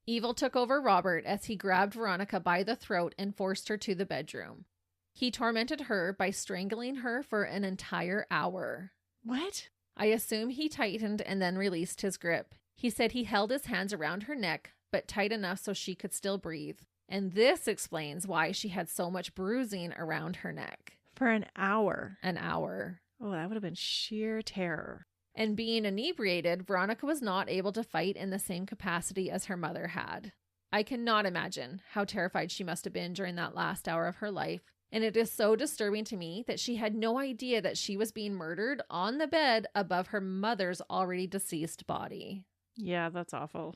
Evil took over Robert as he grabbed Veronica by the throat and forced her to the bedroom. He tormented her by strangling her for an entire hour. What? I assume he tightened and then released his grip. He said he held his hands around her neck, but tight enough so she could still breathe. And this explains why she had so much bruising around her neck. For an hour. An hour. Oh, that would have been sheer terror. And being inebriated, Veronica was not able to fight in the same capacity as her mother had. I cannot imagine how terrified she must have been during that last hour of her life. And it is so disturbing to me that she had no idea that she was being murdered on the bed above her mother's already deceased body. Yeah, that's awful.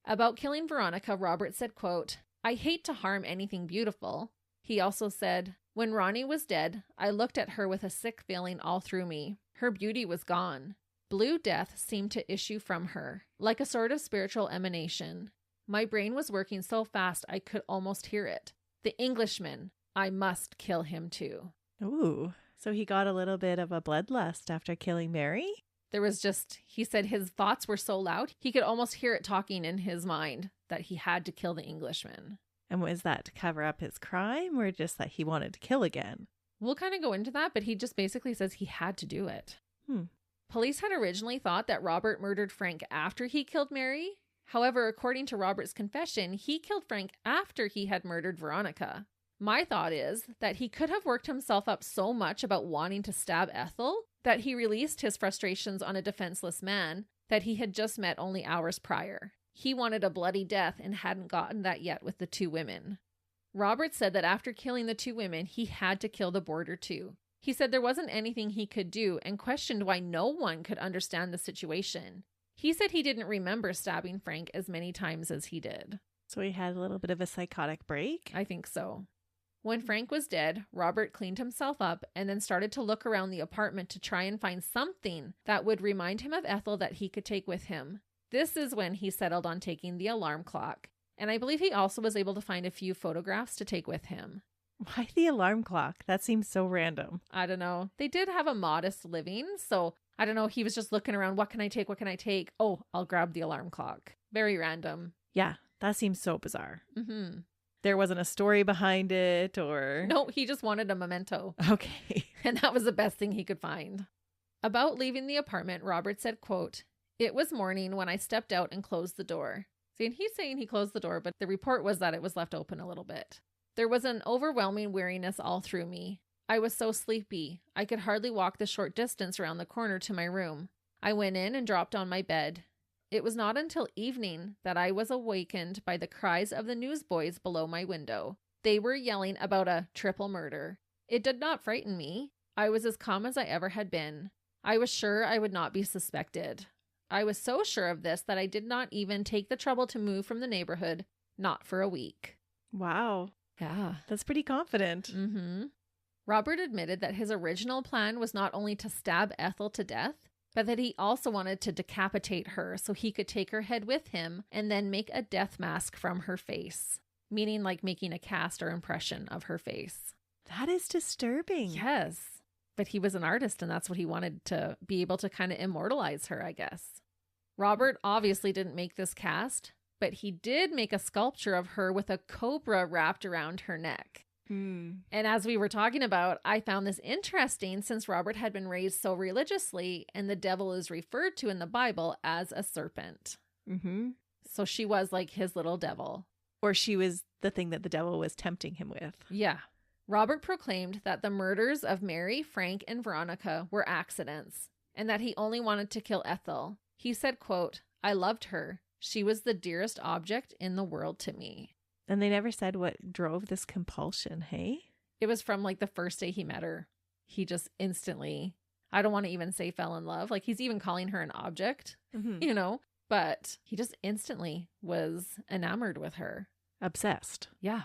About killing Veronica, Robert said, quote, I hate to harm anything beautiful. He also said, when Ronnie was dead, I looked at her with a sick feeling all through me. Her beauty was gone. Blue death seemed to issue from her, like a sort of spiritual emanation. My brain was working so fast I could almost hear it. The Englishman, I must kill him too. Ooh, so he got a little bit of a bloodlust after killing Mary? There was just, he said his thoughts were so loud, he could almost hear it talking in his mind that he had to kill the Englishman. And was that to cover up his crime or just that he wanted to kill again? We'll kind of go into that, but he just basically says he had to do it. Police had originally thought that Robert murdered Frank after he killed Mary. However, according to Robert's confession, he killed Frank after he had murdered Veronica. My thought is that he could have worked himself up so much about wanting to stab Ethel that he released his frustrations on a defenseless man that he had just met only hours prior. He wanted a bloody death and hadn't gotten that yet with the 2 women. Robert said that after killing the 2 women, he had to kill the boarder too. He said there wasn't anything he could do and questioned why no one could understand the situation. He said he didn't remember stabbing Frank as many times as he did. So he had a little bit of a psychotic break? I think so. When Frank was dead, Robert cleaned himself up and then started to look around the apartment to try and find something that would remind him of Ethel that he could take with him. This is when he settled on taking the alarm clock, and I believe he also was able to find a few photographs to take with him. Why the alarm clock? That seems so random. I don't know. They did have a modest living, so I don't know. He was just looking around. What can I take? What can I take? Oh, I'll grab the alarm clock. Very random. Yeah, that seems so bizarre. Mm-hmm. There wasn't a story behind it or... No, he just wanted a memento. Okay. And that was the best thing he could find. About leaving the apartment, Robert said, quote, it was morning when I stepped out and closed the door. See, and he's saying he closed the door, but the report was that it was left open a little bit. There was an overwhelming weariness all through me. I was so sleepy. I could hardly walk the short distance around the corner to my room. I went in and dropped on my bed. It was not until evening that I was awakened by the cries of the newsboys below my window. They were yelling about a triple murder. It did not frighten me. I was as calm as I ever had been. I was sure I would not be suspected. I was so sure of this that I did not even take the trouble to move from the neighborhood, not for a week. Wow. Yeah. That's pretty confident. Mm-hmm. Robert admitted that his original plan was not only to stab Ethel to death, but that he also wanted to decapitate her so he could take her head with him and then make a death mask from her face, meaning like making a cast or impression of her face. That is disturbing. Yes. But he was an artist and that's what he wanted, to be able to kind of immortalize her, I guess. Robert obviously didn't make this cast, but he did make a sculpture of her with a cobra wrapped around her neck. And as we were talking about, I found this interesting since Robert had been raised so religiously and the devil is referred to in the Bible as a serpent. Mm-hmm. So she was like his little devil. Or she was the thing that the devil was tempting him with. Yeah. Robert proclaimed that the murders of Mary, Frank, and Veronica were accidents and that he only wanted to kill Ethel. He said, quote, "I loved her. She was the dearest object in the world to me." And they never said what drove this compulsion, hey? It was from like the first day he met her. He just instantly, I don't want to even say fell in love. Like he's even calling her an object, you know, but he just instantly was enamored with her. Obsessed. Yeah.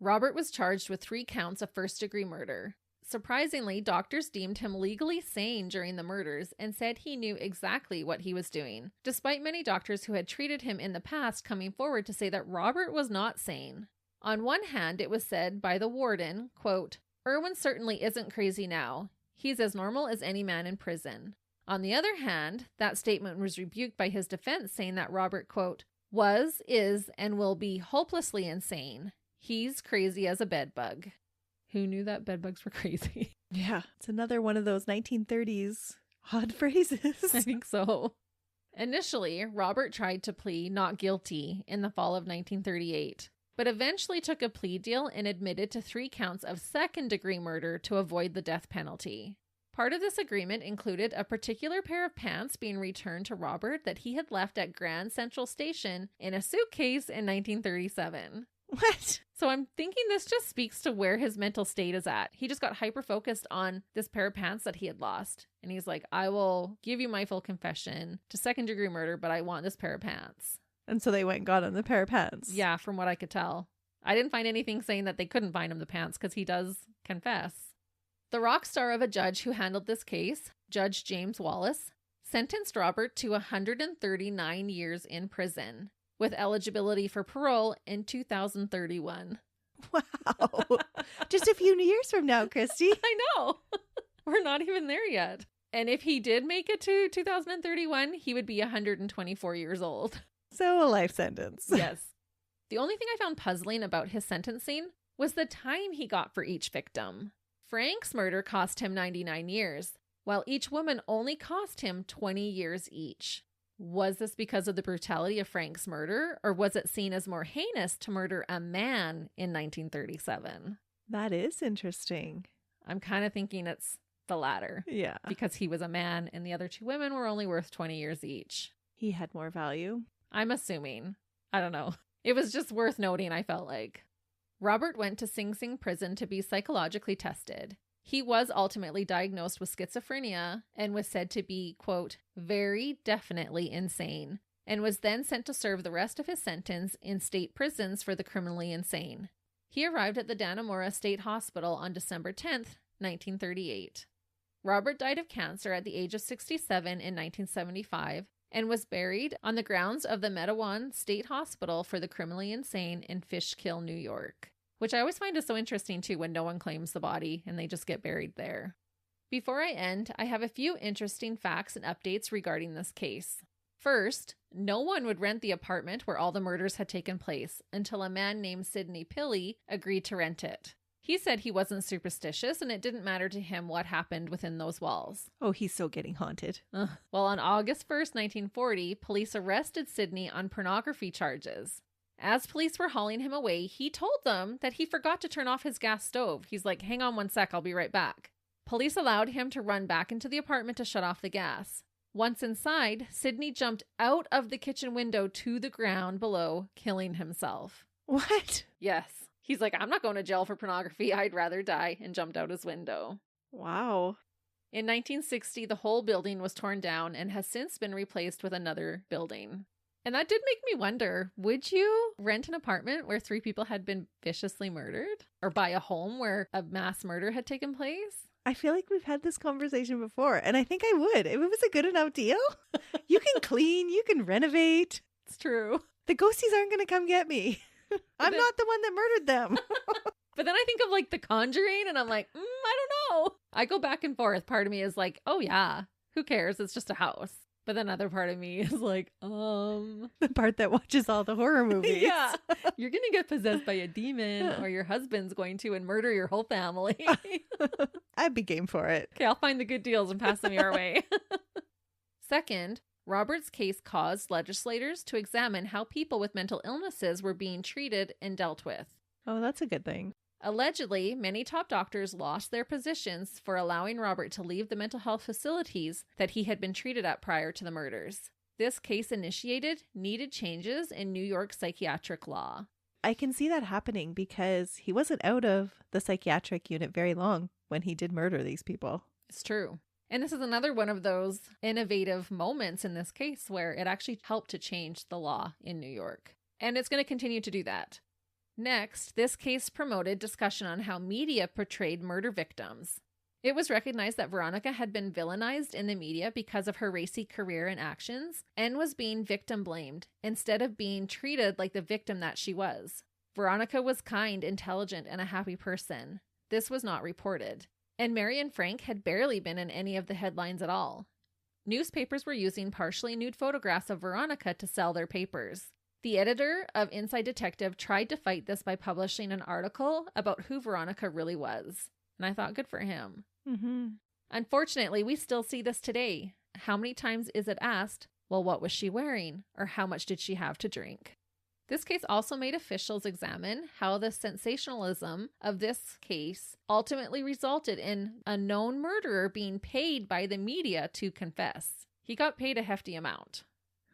Robert was charged with 3 counts of first-degree murder. Surprisingly, doctors deemed him legally sane during the murders and said he knew exactly what he was doing, despite many doctors who had treated him in the past coming forward to say that Robert was not sane. On one hand, it was said by the warden, quote, "Irwin certainly isn't crazy now. He's as normal as any man in prison." On the other hand, that statement was rebuked by his defense, saying that Robert, quote, "was, is, and will be hopelessly insane. He's crazy as a bedbug." Who knew that bedbugs were crazy? Yeah. It's another one of those 1930s odd phrases. I think so. Initially, Robert tried to plead not guilty in the fall of 1938, but eventually took a plea deal and admitted to 3 counts of second-degree murder to avoid the death penalty. Part of this agreement included a particular pair of pants being returned to Robert that he had left at Grand Central Station in a suitcase in 1937. What? So I'm thinking this just speaks to where his mental state is at. He just got hyper-focused on this pair of pants that he had lost. And he's like, I will give you my full confession to second-degree murder, but I want this pair of pants. And so they went and got him the pair of pants. Yeah, from what I could tell. I didn't find anything saying that they couldn't find him the pants because he does confess. The rock star of a judge who handled this case, Judge James Wallace, sentenced Robert to 139 years in prison, with eligibility for parole in 2031. Wow. Just a few years from now, Christy. I know. We're not even there yet. And if he did make it to 2031, he would be 124 years old. So a life sentence. Yes. The only thing I found puzzling about his sentencing was the time he got for each victim. Frank's murder cost him 99 years, while each woman only cost him 20 years each. Was this because of the brutality of Frank's murder, or was it seen as more heinous to murder a man in 1937? That is interesting. I'm kind of thinking it's the latter. Yeah. Because he was a man and the other 2 women were only worth 20 years each. He had more value. I'm assuming. I don't know. It was just worth noting, I felt like. Robert went to Sing Sing prison to be psychologically tested. He was ultimately diagnosed with schizophrenia and was said to be, quote, very definitely insane, and was then sent to serve the rest of his sentence in state prisons for the criminally insane. He arrived at the Dannemora State Hospital on December 10th, 1938. Robert died of cancer at the age of 67 in 1975 and was buried on the grounds of the Metawan State Hospital for the Criminally Insane in Fishkill, New York. Which I always find is so interesting too when no one claims the body and they just get buried there. Before I end, I have a few interesting facts and updates regarding this case. First, no one would rent the apartment where all the murders had taken place until a man named Sidney Pilley agreed to rent it. He said he wasn't superstitious and it didn't matter to him what happened within those walls. Oh, he's so getting haunted. Well, on August 1st, 1940, police arrested Sidney on pornography charges. As police were hauling him away, he told them that he forgot to turn off his gas stove. He's like, hang on one sec, I'll be right back. Police allowed him to run back into the apartment to shut off the gas. Once inside, Sidney jumped out of the kitchen window to the ground below, killing himself. What? Yes. He's like, I'm not going to jail for pornography. I'd rather die, and jumped out his window. Wow. In 1960, the whole building was torn down and has since been replaced with another building. And that did make me wonder, would you rent an apartment where 3 people had been viciously murdered? Or buy a home where a mass murder had taken place? I feel like we've had this conversation before, and I think I would. If it was a good enough deal, you can clean, you can renovate. It's true. The ghosties aren't going to come get me. I'm not the one that murdered them. But then I think of like The Conjuring, and I'm like, I don't know. I go back and forth. Part of me is like, oh yeah, who cares? It's just a house. But then another part of me is like, The part that watches all the horror movies. Yeah. You're going to get possessed by a demon, or your husband's going to and murder your whole family. I'd be game for it. Okay, I'll find the good deals and pass them your way. Second, Robert's case caused legislators to examine how people with mental illnesses were being treated and dealt with. Oh, that's a good thing. Allegedly, many top doctors lost their positions for allowing Robert to leave the mental health facilities that he had been treated at prior to the murders. This case initiated needed changes in New York psychiatric law. I can see that happening because he wasn't out of the psychiatric unit very long when he did murder these people. It's true. And this is another one of those innovative moments in this case where it actually helped to change the law in New York. And it's going to continue to do that. Next, this case promoted discussion on how media portrayed murder victims. It was recognized that Veronica had been villainized in the media because of her racy career and actions, and was being victim blamed instead of being treated like the victim that she was. Veronica was kind, intelligent, and a happy person. This was not reported. And Mary and Frank had barely been in any of the headlines at all. Newspapers were using partially nude photographs of Veronica to sell their papers. The editor of Inside Detective tried to fight this by publishing an article about who Veronica really was. And I thought, good for him. Mm-hmm. Unfortunately, we still see this today. How many times is it asked, well, what was she wearing? Or how much did she have to drink? This case also made officials examine how the sensationalism of this case ultimately resulted in a known murderer being paid by the media to confess. He got paid a hefty amount.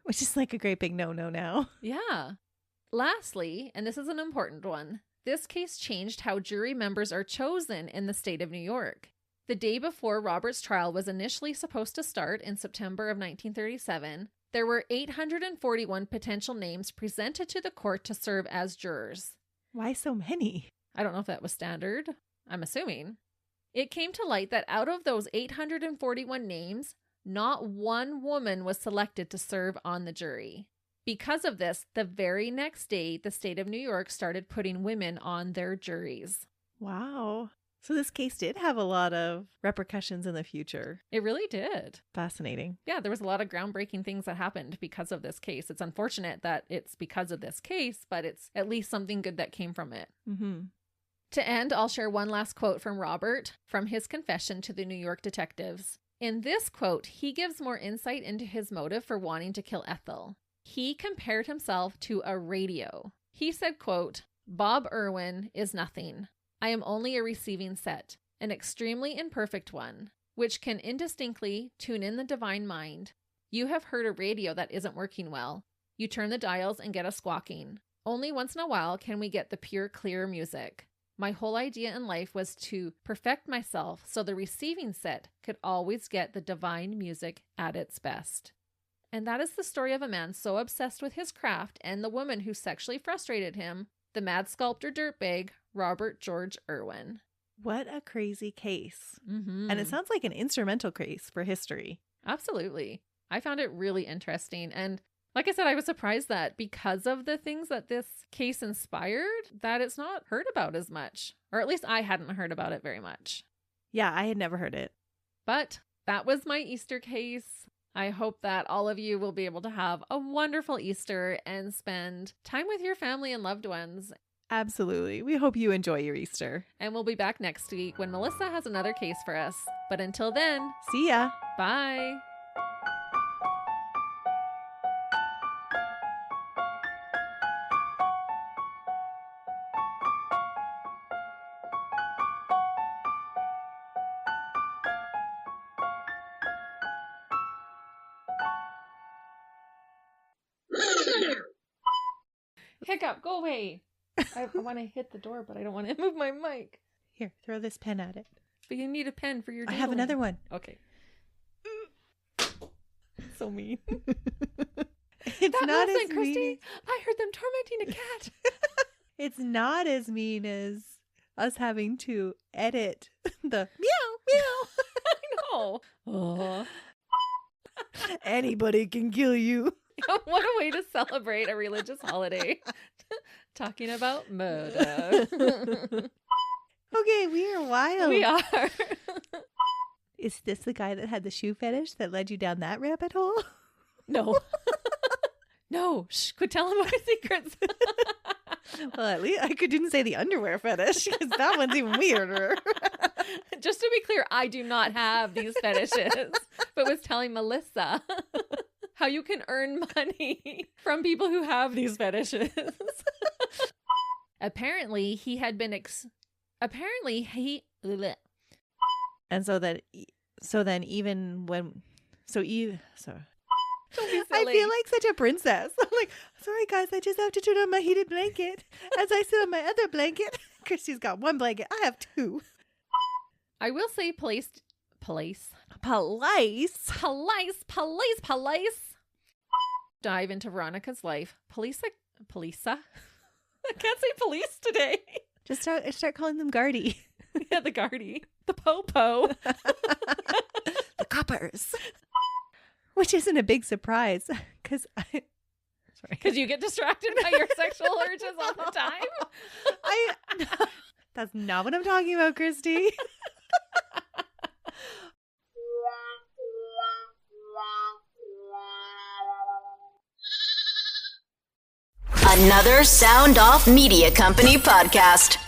Which is like a great big no-no now. Yeah. Lastly, and this is an important one, this case changed how jury members are chosen in the state of New York. The day before Robert's trial was initially supposed to start in September of 1937, there were 841 potential names presented to the court to serve as jurors. Why so many? I don't know if that was standard. I'm assuming. It came to light that out of those 841 names, not one woman was selected to serve on the jury. Because of this, the very next day, the state of New York started putting women on their juries. Wow. So this case did have a lot of repercussions in the future. It really did. Fascinating. Yeah, there was a lot of groundbreaking things that happened because of this case. It's unfortunate that it's because of this case, but it's at least something good that came from it. Mm-hmm. To end, I'll share one last quote from Robert from his confession to the New York detectives. In this quote, he gives more insight into his motive for wanting to kill Ethel. He compared himself to a radio. He said, quote, Bob Irwin is nothing. I am only a receiving set, an extremely imperfect one, which can indistinctly tune in the divine mind. You have heard a radio that isn't working well. You turn the dials and get a squawking. Only once in a while can we get the pure, clear music. My whole idea in life was to perfect myself so the receiving set could always get the divine music at its best. And that is the story of a man so obsessed with his craft and the woman who sexually frustrated him, the mad sculptor dirtbag, Robert George Irwin. What a crazy case. Mm-hmm. And it sounds like an instrumental case for history. Absolutely. I found it really interesting. And like I said, I was surprised that because of the things that this case inspired, that it's not heard about as much. Or at least I hadn't heard about it very much. Yeah, I had never heard it. But that was my Easter case. I hope that all of you will be able to have a wonderful Easter and spend time with your family and loved ones. Absolutely. We hope you enjoy your Easter. And we'll be back next week when Melissa has another case for us. But until then, see ya. Bye. Hiccup, go away. I want to hit the door, but I don't want to move my mic. Here, throw this pen at it. But you need a pen for your I have another one. Okay. So mean. It's that not wasn't as Christy. mean. I heard them tormenting a cat. It's not as mean as us having to edit the meow, meow. I know. Oh. Anybody can kill you. What a way to celebrate a religious holiday. Talking about murder. Okay, we are wild. We are. Is this the guy that had the shoe fetish that led you down that rabbit hole? No. No. Shh, quit telling my secrets. Well, at least I didn't say the underwear fetish because that one's even weirder. Just to be clear, I do not have these fetishes, but was telling Melissa how you can earn money from people who have these fetishes. Apparently, he had been And so then even when Don't be I silly. feel like such a princess. I'm like, sorry guys, I just have to turn on my heated blanket as I sit on my other blanket. Christy's got one blanket. I have two. I will say police. Dive into Veronica's life. Polisa. I can't say police today. Just start calling them Guardy. Yeah, the Guardy. The Popo. The coppers. Which isn't a big surprise because Because you get distracted by your sexual urges all the time. That's not what I'm talking about, Christy. Another Sound Off Media Company podcast.